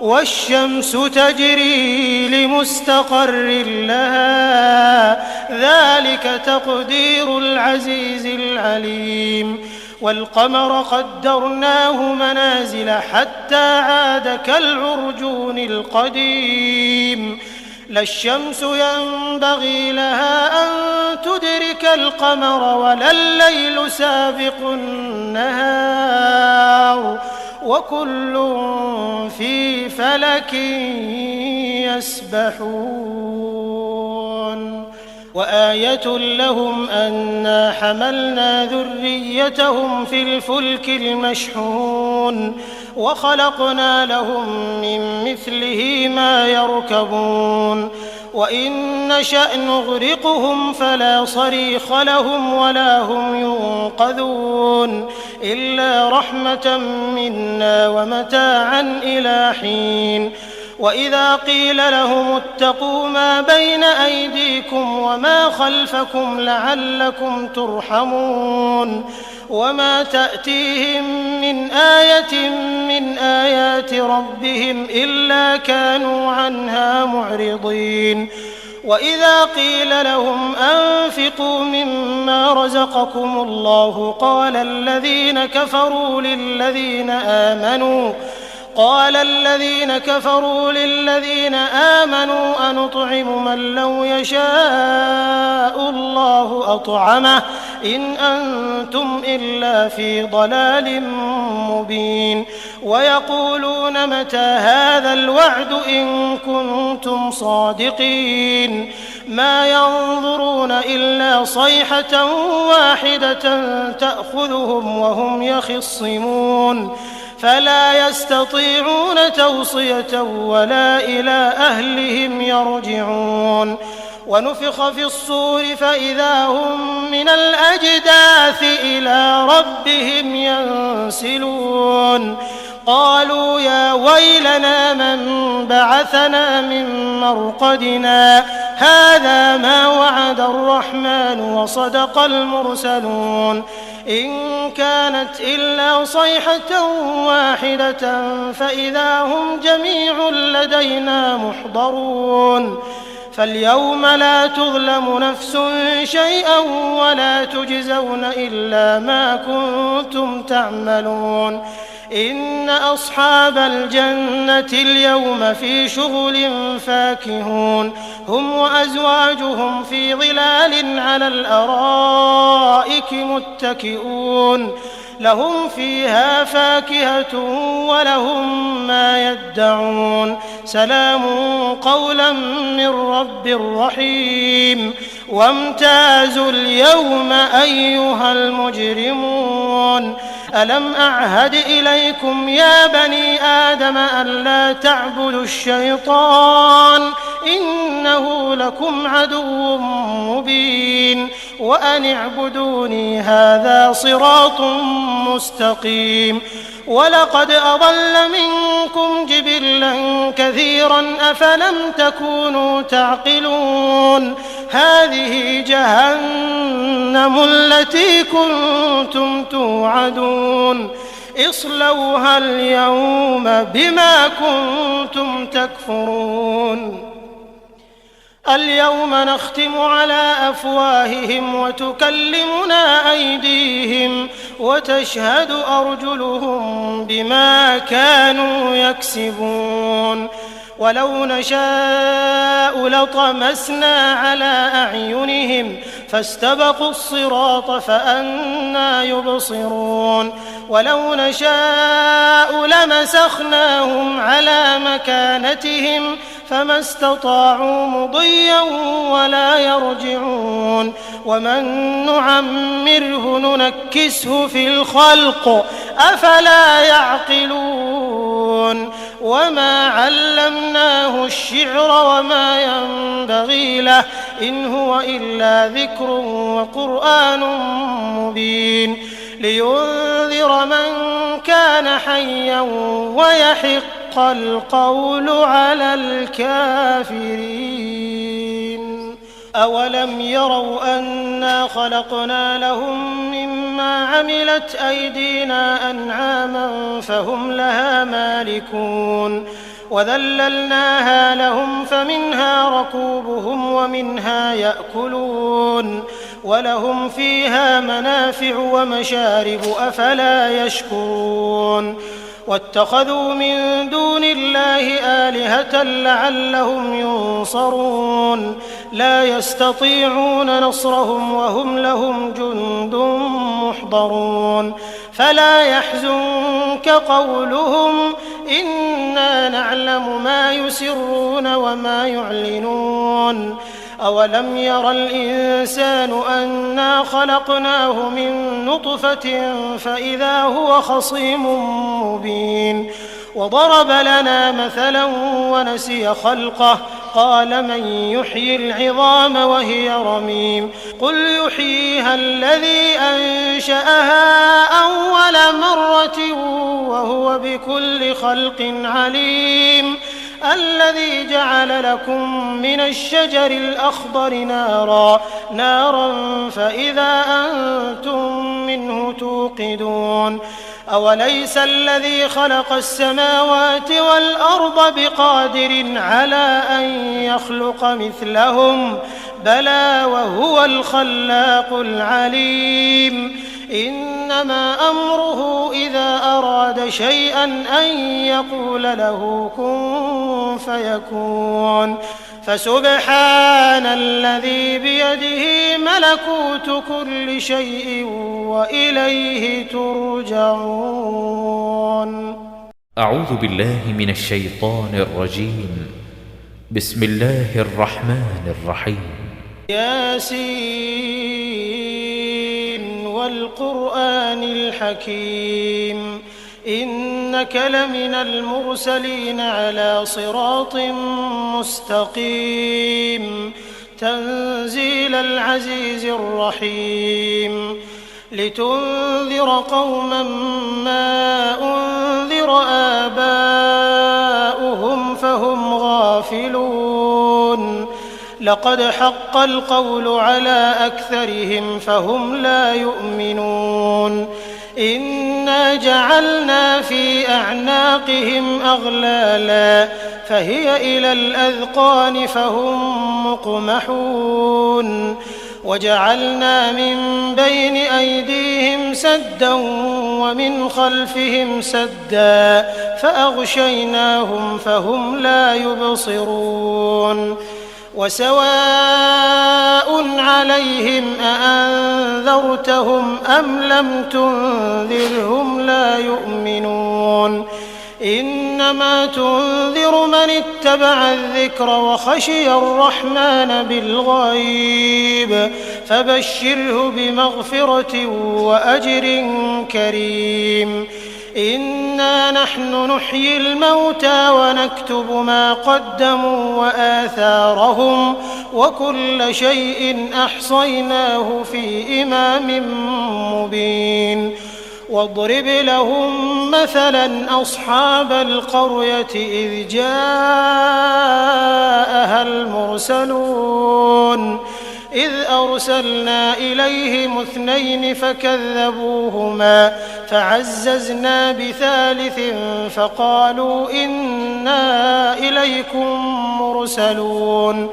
والشمس تجري لمستقر لها ذلك تقدير العزيز العليم والقمر قدرناه منازل حتى عاد كالعرجون القديم لا الشمس ينبغي لها أن تدرك القمر ولا الليل سابق النهار وكل في فلك يسبحون وآية لهم أنا حملنا ذريتهم في الفلك المشحون وخلقنا لهم من مثله ما يركبون وإن نشأ نغرقهم فلا صريخ لهم ولا هم ينقذون إلا رحمة منا ومتاعا إلى حين وإذا قيل لهم اتقوا ما بين أيديكم وما خلفكم لعلكم ترحمون وما تأتيهم من آية من آيات ربهم إلا كانوا عنها معرضين وإذا قيل لهم أنفقوا مما رزقكم الله قال الذين كفروا للذين آمنوا أنطعم من لو يشاء الله أطعمه إن أنتم إلا في ضلال مبين ويقولون متى هذا الوعد إن كنتم صادقين ما ينظرون إلا صيحة واحدة تأخذهم وهم يخصمون فلا يستطيعون توصية ولا إلى أهلهم يرجعون ونفخ في الصور فإذا هم من الأجداث إلى ربهم ينسلون قالوا يا ويلنا من بعثنا من مرقدنا هذا ما وعد الرحمن وصدق المرسلون إن كانت إلا صيحة واحدة فإذا هم جميع لدينا محضرون فاليوم لا تظلم نفس شيئا ولا تجزون إلا ما كنتم تعملون إن أصحاب الجنة اليوم في شغل فاكهون هم وأزواجهم في ظلال على الأرائك متكئون لهم فيها فاكهة ولهم ما يدعون سلام قولا من رب رحيم وامتازوا اليوم أيها المجرمون ألم أعهد إليكم يا بني آدم ألا تعبدوا الشيطان إنه لكم عدو مبين وأن اعبدوني هذا صراط مستقيم ولقد أضل منكم جبلا كثيرا أفلم تكونوا تعقلون هذه جهنم التي كنتم توعدون اصلوها اليوم بما كنتم تكفرون اليوم نختم على أفواههم وتكلمنا أيديهم وتشهد أرجلهم بما كانوا يكسبون ولو نشاء لطمسنا على أعينهم فاستبقوا الصراط فأنى يبصرون ولو نشاء لمسخناهم على مكانتهم فما استطاعوا مضيا ولا يرجعون ومن نعمره ننكسه في الخلق أفلا يعقلون وما علمناه الشعر وما ينبغي له إن هو إلا ذكر وقرآن مبين لينذر من كان حيا ويحق القول على الكافرين أولم يروا أنا خلقنا لهم مما عملت أيدينا أنعاما فهم لها مالكون وذللناها لهم فمنها ركوبهم ومنها يأكلون ولهم فيها منافع ومشارب أفلا يشكرون واتخذوا من دون الله آلهة لعلهم ينصرون لا يستطيعون نصرهم وهم لهم جند محضرون فلا يحزنك قولهم إنا نعلم ما يسرون وما يعلنون أولم ير الإنسان أنا خلقناه من نطفة فإذا هو خصيم مبين وضرب لنا مثلا ونسي خلقه قال من يحيي العظام وهي رميم قل يحييها الذي أنشأها أول مرة وهو بكل خلق عليم الذي جعل لكم من الشجر الأخضر نارا فإذا أنتم منه توقدون أوليس الذي خلق السماوات والأرض بقادر على أن يخلق مثلهم بلى وهو الخلاق العليم إنما أمره إذا أراد شيئا أن يقول له كن فيكون فسبحان الذي بيده ملكوت كل شيء وإليه ترجعون. أعوذ بالله من الشيطان الرجيم. بسم الله الرحمن الرحيم. ياسين والقرآن الحكيم إنك لمن المرسلين على صراط مستقيم تنزيل العزيز الرحيم لتنذر قوما ما أنذر آباؤهم فهم غافلون لقد حق القول على أكثرهم فهم لا يؤمنون إنا جعلنا في أعناقهم أغلالا فهي إلى الأذقان فهم مقمحون وجعلنا من بين أيديهم سدا ومن خلفهم سدا فأغشيناهم فهم لا يبصرون وسواء عليهم أأنذرتهم أم لم تنذرهم لا يؤمنون إنما تنذر من اتبع الذكر وخشي الرحمن بالغيب فبشره بمغفرة وأجر كريم إنا نحن نحيي الموتى ونكتب ما قدموا وآثارهم وكل شيء أحصيناه في إمام مبين واضرب لهم مثلا أصحاب القرية إذ جاءها المرسلون إذ أرسلنا إليهم 2 فكذبوهما فعززنا بثالث فقالوا إنا إليكم مرسلون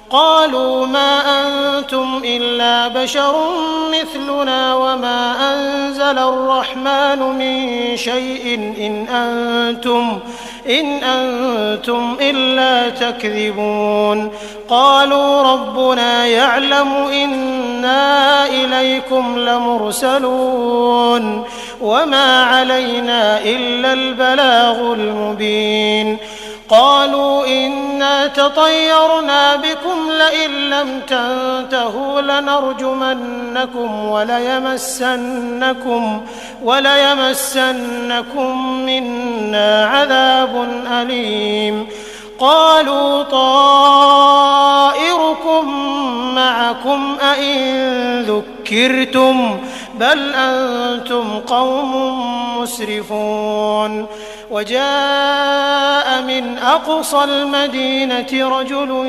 قالوا ما أنتم إلا بشر مثلنا وما أنزل الرحمن من شيء إن أنتم إلا تكذبون قالوا ربنا يعلم إنا إليكم لمرسلون وما علينا إلا البلاغ المبين قالوا إنا تطيرنا بكم لئن لم تنتهوا لنرجمنكم وليمسنكم منا عذاب أليم قالوا طائركم معكم أئن ذكرتم بل أنتم قوم مسرفون وجاء من أقصى المدينة رجل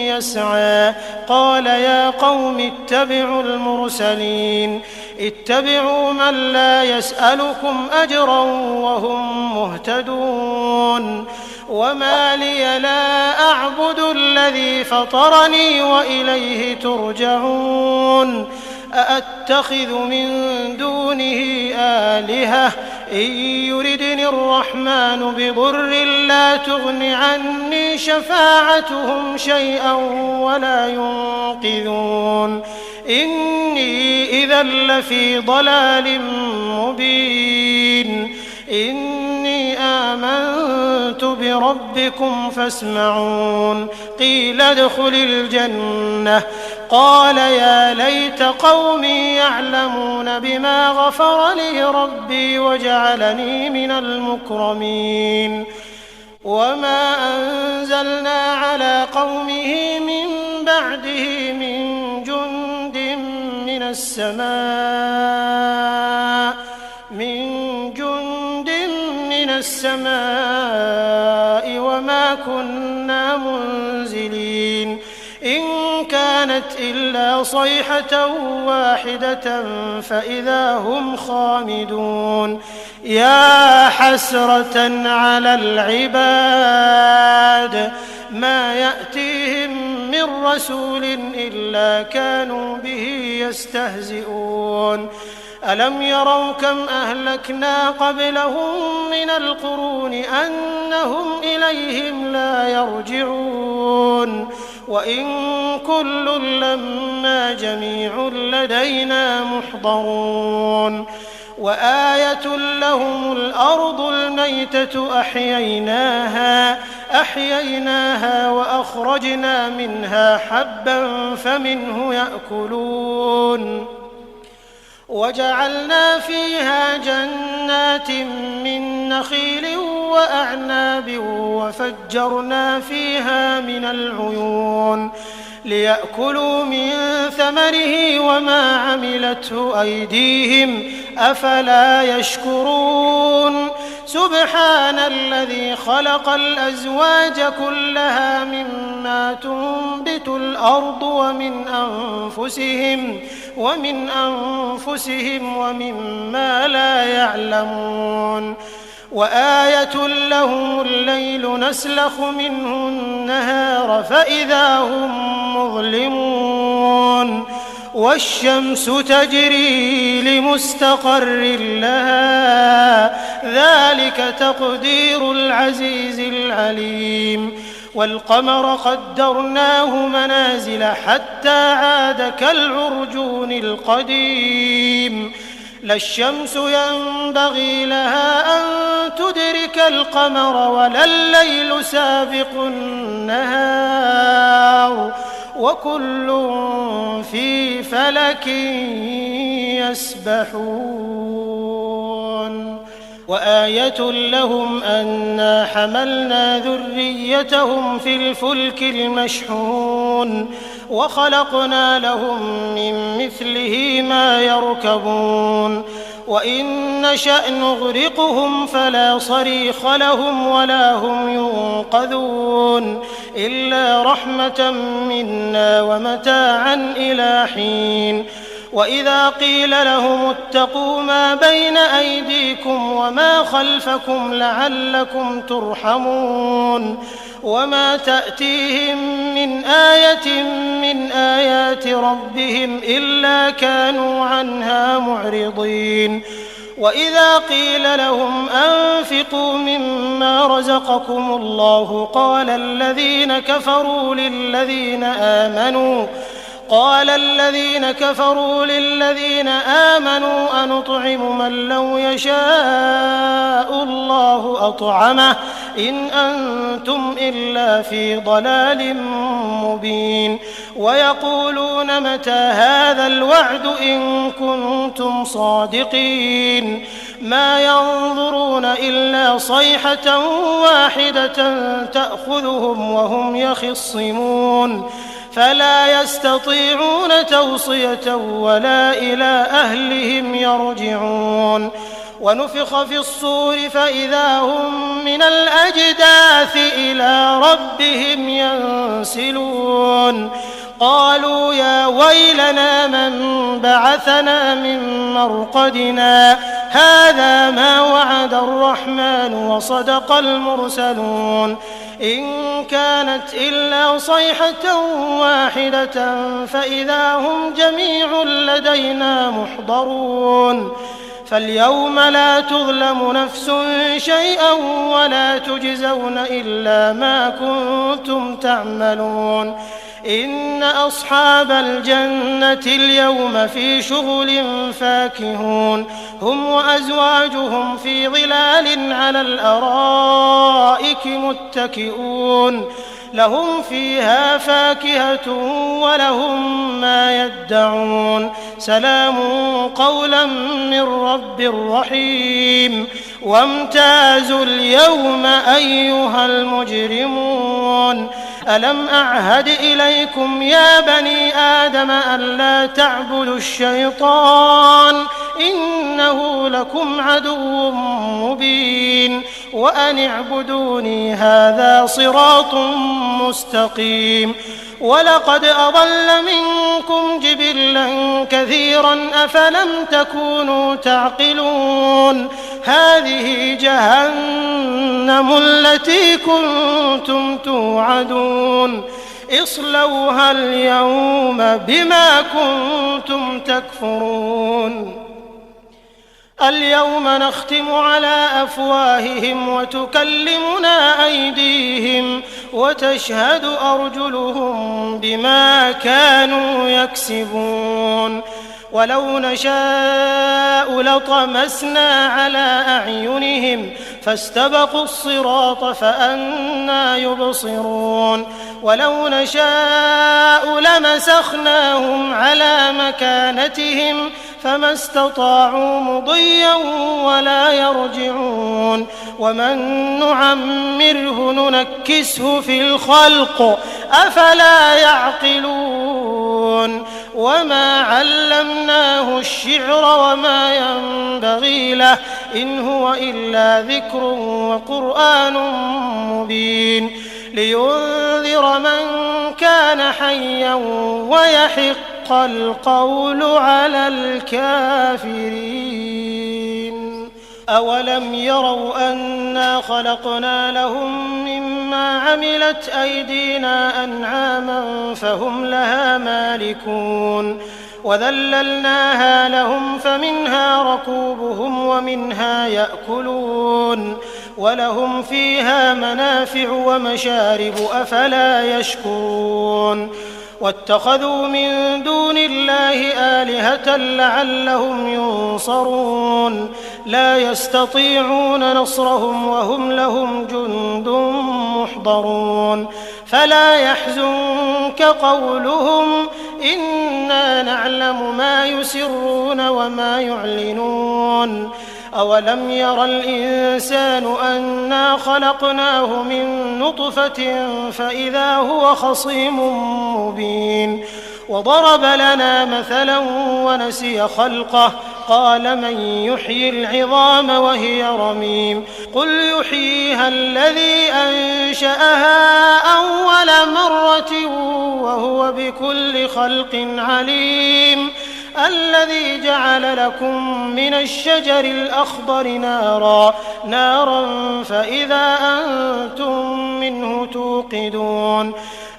يسعى قال يا قوم اتبعوا المرسلين اتبعوا من لا يسألكم أجرا وهم مهتدون وما لي لا أعبد الذي فطرني وإليه ترجعون أأتخذ من دونه آلهة إن يردني الرحمن بضر لا تغن عني شفاعتهم شيئا ولا ينقذون إني إذا لفي ضلال مبين إني آمنت ربكم فاسمعون قيل ادخل الجنة قال يا ليت قومي يعلمون بما غفر لي ربي وجعلني من المكرمين وما أنزلنا على قومه من بعده من جند من السماء وما كنا منزلين إن كانت إلا صيحة واحدة فإذا هم خامدون يا حسرة على العباد ما يأتيهم من رسول إلا كانوا به يستهزئون ألم يروا كم أهلكنا قبلهم من القرون أنهم إليهم لا يرجعون وإن كل لما جميع لدينا محضرون وآية لهم الأرض الميتة أحييناها وأخرجنا منها حبا فمنه يأكلون وجعلنا فيها جنات من نخيل وأعناب وفجرنا فيها من العيون ليأكلوا من ثمره وما عملته أيديهم أفلا يشكرون سبحان الذي خلق الأزواج كلها مما تنبت الأرض ومن أنفسهم ومما لا يعلمون وآية لهم الليل نسلخ منه النهار فإذا هم مظلمون والشمس تجري لمستقر لها ذلك تقدير العزيز العليم والقمر قدرناه منازل حتى عاد كالعرجون القديم لا الشمس ينبغي لها أن تدرك القمر ولا الليل سابق النهار وكل في فلك يسبحون وآية لهم أنا حملنا ذريتهم في الفلك المشحون وخلقنا لهم من مثله ما يركبون وإن نشأ نغرقهم فلا صريخ لهم ولا هم ينقذون إلا رحمة منا ومتاعا إلى حين وإذا قيل لهم اتقوا ما بين أيديكم وما خلفكم لعلكم ترحمون وما تأتيهم من آية من آيات ربهم إلا كانوا عنها معرضين وإذا قيل لهم أنفقوا مما رزقكم الله قال الذين كفروا للذين آمنوا أنطعم من لو يشاء الله أطعمه إن أنتم إلا في ضلال مبين ويقولون متى هذا الوعد إن كنتم صادقين ما ينظرون إلا صيحة واحدة تأخذهم وهم يخصمون فلا يستطيعون توصية ولا إلى أهلهم يرجعون ونفخ في الصور فإذا هم من الأجداث إلى ربهم ينسلون قالوا يا ويلنا من بعثنا من مرقدنا هذا ما وعد الرحمن وصدق المرسلون إن كانت إلا صيحة واحدة فإذا هم جميع لدينا محضرون فاليوم لا تظلم نفس شيئا ولا تجزون إلا ما كنتم تعملون إن أصحاب الجنة اليوم في شغل فاكهون هم وأزواجهم في ظلال على الأرائك متكئون لهم فيها فاكهة ولهم ما يدعون سلام قولا من رب رحيم وامتازوا اليوم أيها المجرمون ألم أعهد إليكم يا بني آدم ألا تعبدوا الشيطان إنه لكم عدو مبين وأن اعبدوني هذا صراط مستقيم ولقد أضل منكم جبلا كثيرا أفلم تكونوا تعقلون هذه جهنم التي كنتم توعدون اصلوها اليوم بما كنتم تكفرون اليوم نختم على أفواههم وتكلمنا أيديهم وتشهد أرجلهم بما كانوا يكسبون ولو نشاء لطمسنا على أعينهم فاستبقوا الصراط فأنى يبصرون ولو نشاء لمسخناهم على مكانتهم فما استطاعوا مضيا ولا يرجعون ومن نعمره ننكسه في الخلق أفلا يعقلون وما علمناه الشعر وما ينبغي له إن هو إلا ذكر وقرآن مبين لينذر من كان حيا ويحق القول على الكافرين أولم يروا أنا خلقنا لهم مما عملت أيدينا أنعاما فهم لها مالكون وذللناها لهم فمنها ركوبهم ومنها يأكلون ولهم فيها منافع ومشارب أفلا يشكرون واتخذوا من دون الله آلهة لعلهم ينصرون لا يستطيعون نصرهم وهم لهم جند محضرون فلا يحزنك قولهم إنا نعلم ما يسرون وما يعلنون أولم ير الإنسان أنا خلقناه من نطفة فإذا هو خصيم مبين وضرب لنا مثلا ونسي خلقه قال من يحيي العظام وهي رميم قل يحييها الذي أنشأها أول مرة وهو بكل خلق عليم الذي جعل لكم من الشجر الأخضر نارا فإذا أنتم منه توقدون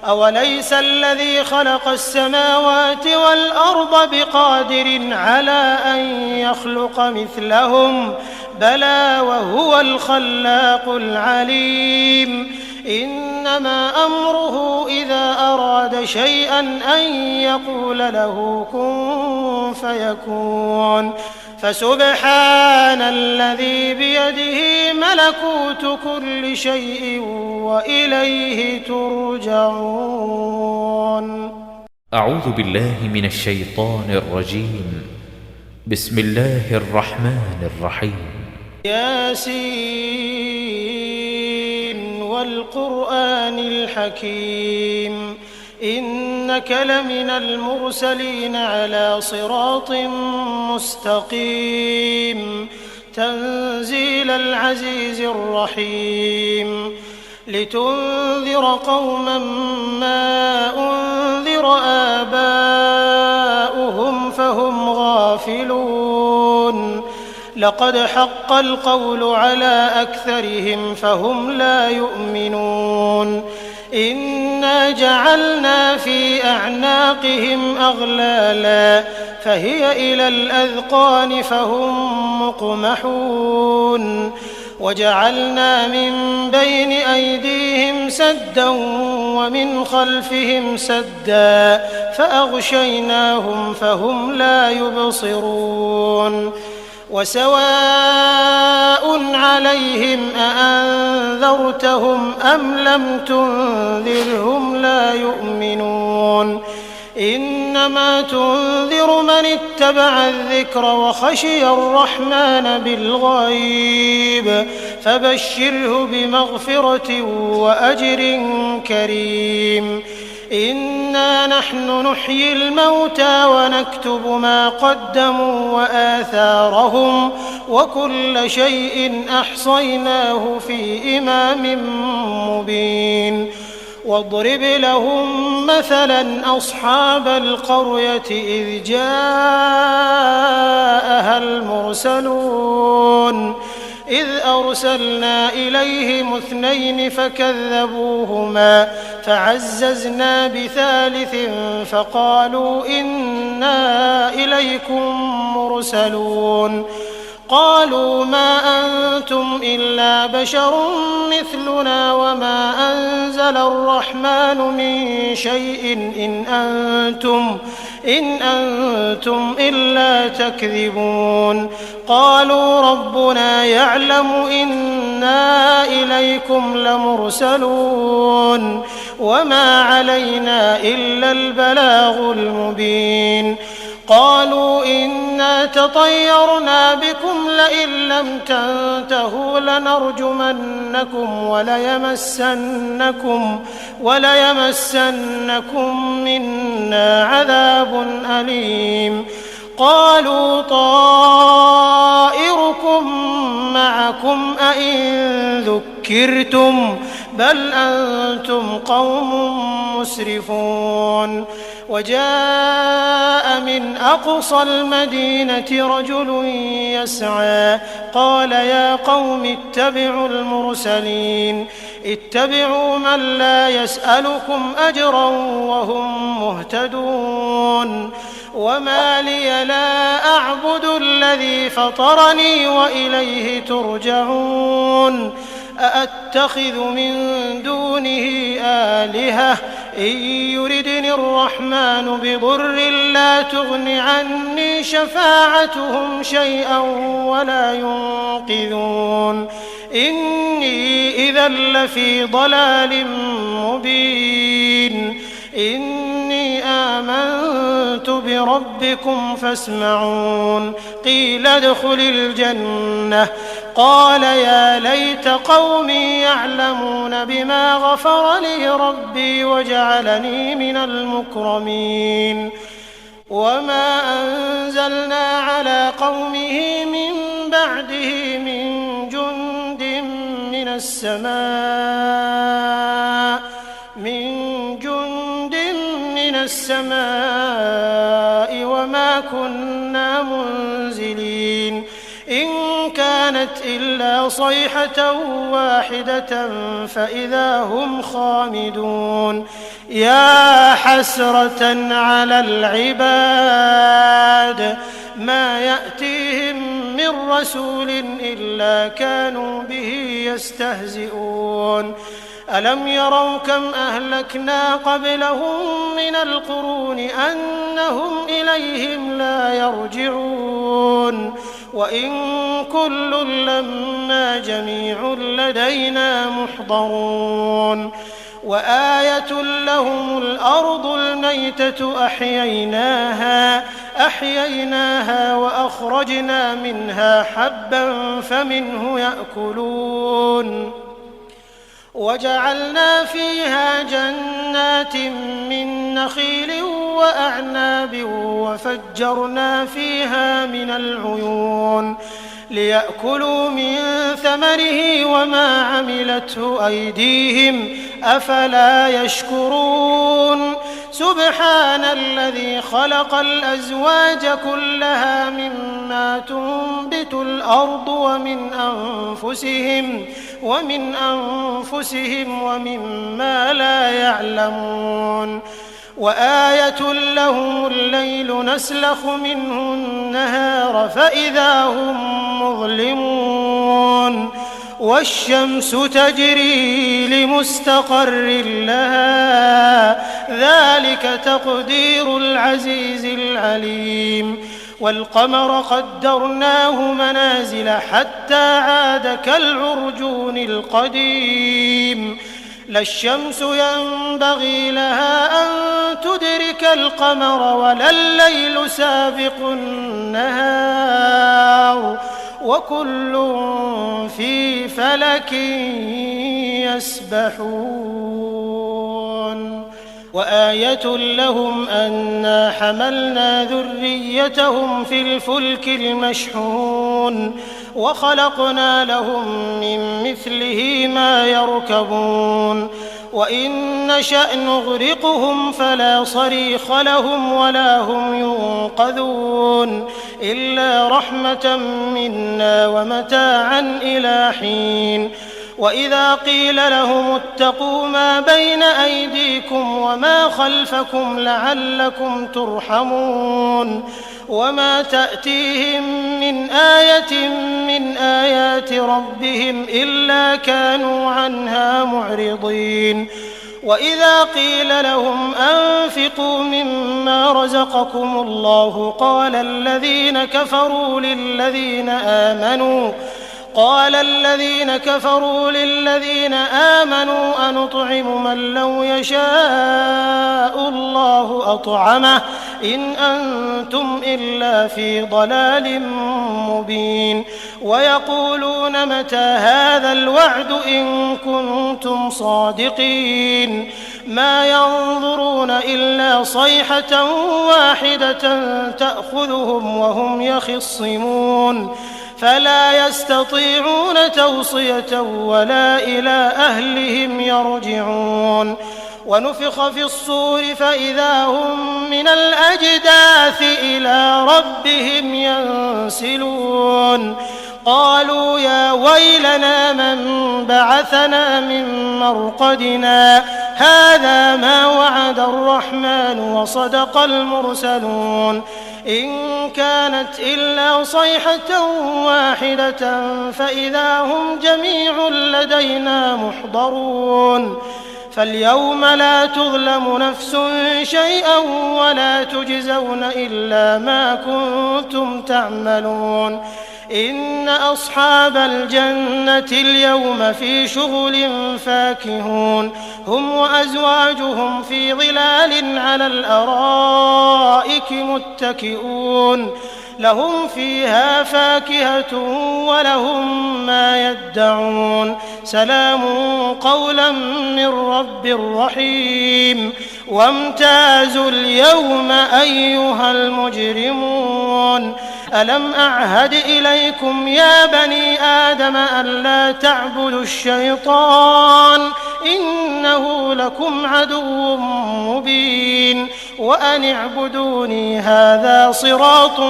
أوليس الذي خلق السماوات والأرض بقادر على أن يخلق مثلهم بلى وهو الخلاق العليم إنما أمره إذا أراد شيئا أن يقول له كن فيكون فسبحان الذي بيده ملكوت كل شيء وإليه ترجعون. أعوذ بالله من الشيطان الرجيم. بسم الله الرحمن الرحيم. ياسين والقرآن الحكيم إنك لمن المرسلين على صراط مستقيم تنزيل العزيز الرحيم لتنذر قوما ما أنذر آباؤهم فهم غافلون لقد حق القول على أكثرهم فهم لا يؤمنون إنا جعلنا في أعناقهم أغلالا فهي إلى الأذقان فهم مقمحون وجعلنا من بين أيديهم سدا ومن خلفهم سدا فأغشيناهم فهم لا يبصرون وسواء عليهم أأنذرتهم أم لم تنذرهم لا يؤمنون إنما تنذر من اتبع الذكر وخشي الرحمن بالغيب فبشره بمغفرة وأجر كريم إنا نحن نحيي الموتى ونكتب ما قدموا وآثارهم وكل شيء أحصيناه في إمام مبين واضرب لهم مثلا أصحاب القرية إذ جاءها المرسلون إذ أرسلنا إليهم 2 فكذبوهما فعززنا بثالث فقالوا إنا إليكم مرسلون قالوا ما أنتم إلا بشر مثلنا وما أنزل الرحمن من شيء إن أنتم إلا تكذبون قالوا ربنا يعلم إنا إليكم لمرسلون وما علينا إلا البلاغ المبين قالوا إنا تطيرنا بكم لئن لم تنتهوا لنرجمنكم وليمسنكم منا عذاب أليم قالوا طائركم معكم أئن ذكرتم بل أنتم قوم مسرفون وجاء من أقصى المدينة رجل يسعى قال يا قوم اتبعوا المرسلين اتبعوا من لا يسألكم أجرا وهم مهتدون وما لي لا أعبد الذي فطرني وإليه ترجعون أأتخذ من دونه آلهة إن يردني الرحمن بضر لا تغن عني شفاعتهم شيئا ولا ينقذون إني إذا لفي ضلال مبين إني آمنت بربكم فاسمعون قيل ادخل الجنة قال يا ليت قومي يعلمون بما غفر لي ربي وجعلني من المكرمين وما أنزلنا على قومه من بعده من جند من السماء وما كنا منزلين إن كانت إلا صيحة واحدة فإذا هم خامدون يا حسرة على العباد ما يأتيهم من رسول إلا كانوا به يستهزئون ألم يروا كم أهلكنا قبلهم من القرون أنهم إليهم لا يرجعون وإن كل لما جميع لدينا محضرون وآية لهم الأرض الميتة أحييناها وأخرجنا منها حبا فمنه يأكلون وجعلنا فيها جنات من نخيل وأعناب وفجرنا فيها من العيون ليأكلوا من ثمره وما عملته أيديهم أفلا يشكرون سبحان الذي خلق الأزواج كلها مما تنبت الأرض ومن أنفسهم ومما لا يعلمون وآية لهم الليل نسلخ منه النهار فإذا هم مظلمون والشمس تجري لمستقر لها ذلك تقدير العزيز العليم والقمر قدرناه منازل حتى عاد كالعرجون القديم لا الشمس ينبغي لها أن تدرك القمر ولا الليل سابق النهار وكل في فلك يسبحون وآية لهم أنا حملنا ذريتهم في الفلك المشحون وخلقنا لهم من مثله ما يركبون وإن نشأ نغرقهم فلا صريخ لهم ولا هم ينقذون إلا رحمة منا ومتاعا إلى حين وإذا قيل لهم اتقوا ما بين أيديكم وما خلفكم لعلكم ترحمون وما تأتيهم من آية من آيات ربهم إلا كانوا عنها معرضين وإذا قيل لهم أنفقوا مما رزقكم الله قال الذين كفروا للذين آمنوا أنطعم من لو يشاء الله أطعمه إن أنتم إلا في ضلال مبين ويقولون متى هذا الوعد إن كنتم صادقين ما ينظرون إلا صيحة واحدة تأخذهم وهم يخصمون فلا يستطيعون توصية ولا إلى أهلهم يرجعون ونفخ في الصور فإذا هم من الأجداث إلى ربهم ينسلون قالوا يا ويلنا من بعثنا من مرقدنا هذا ما وعد الرحمن وصدق المرسلون إن كانت إلا صيحة واحدة فإذا هم جميع لدينا محضرون فاليوم لا تظلم نفس شيئا ولا تجزون إلا ما كنتم تعملون إن أصحاب الجنة اليوم في شغل فاكهون هم وأزواجهم في ظلال على الأرائك متكئون لهم فيها فاكهة ولهم ما يدعون سلام قولا من رب رحيم وامتازوا اليوم أيها المجرمون ألم أعهد إليكم يا بني آدم ألا تعبدوا الشيطان إنه لكم عدو مبين وأن اعبدوني هذا صراط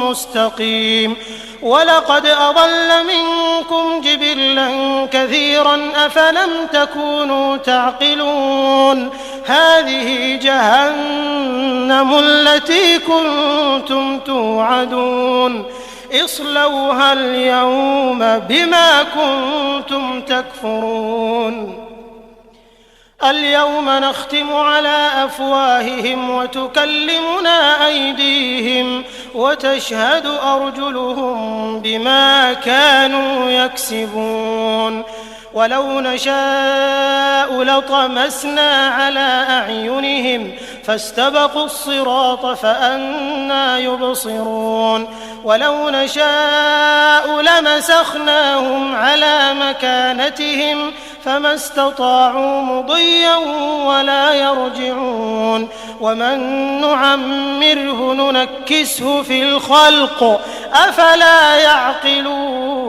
مستقيم ولقد أضل منكم جبلا كثيرا أفلم تكونوا تعقلون هذه جهنم التي كنتم توعدون اصلوها اليوم بما كنتم تكفرون اليوم نختم على أفواههم وتكلمنا أيديهم وتشهد أرجلهم بما كانوا يكسبون ولو نشاء لطمسنا على أعينهم فاستبقوا الصراط فأنى يبصرون ولو نشاء لمسخناهم على مكانتهم فما استطاعوا مضيا ولا يرجعون ومن نعمره ننكسه في الخلق أفلا يعقلون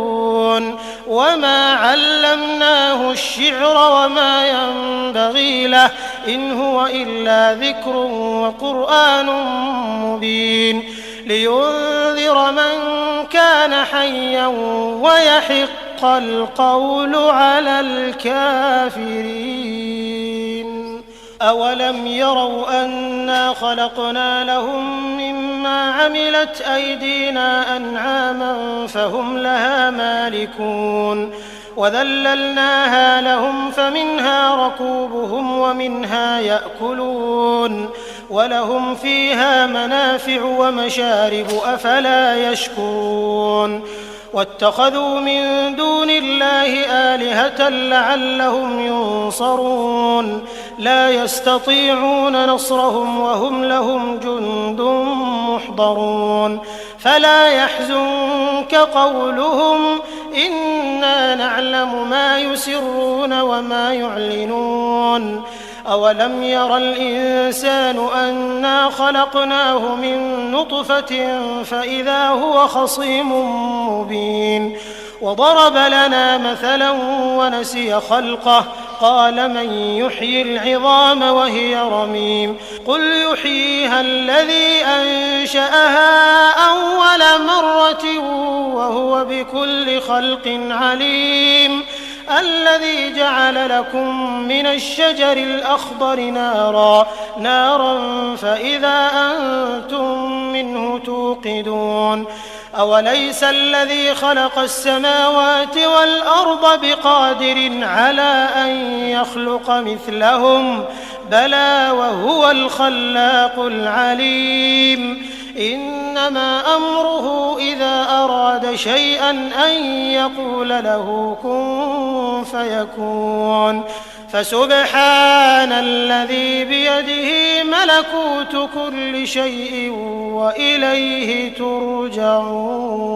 وما علمناه الشعر وما ينبغي له إن هو إلا ذكر وقرآن مبين لينذر من كان حيا ويحق القول على الكافرين أولم يروا أنا خلقنا لهم مما عملت أيدينا أنعاما فهم لها مالكون وذللناها لهم فمنها ركوبهم ومنها يأكلون ولهم فيها منافع ومشارب أفلا يشكرون واتخذوا من دون الله آلهة لعلهم ينصرون لا يستطيعون نصرهم وهم لهم جند محضرون فلا يحزنك قولهم إنا نعلم ما يسرون وما يعلنون أولم ير الإنسان أنا خلقناه من نطفة فإذا هو خصيم مبين وضرب لنا مثلا ونسي خلقه قال من يحيي العظام وهي رميم قل يحييها الذي أنشأها أول مرة وهو بكل خلق عليم الذي جعل لكم من الشجر الأخضر نارا فإذا أنتم منه توقدون أوليس الذي خلق السماوات والأرض بقادر على أن يخلق مثلهم بلى وهو الخلاق العليم إنما أمره إذا أراد شيئا أن يقول له كن فيكون فسبحان الذي بيده ملكوت كل شيء وإليه ترجعون.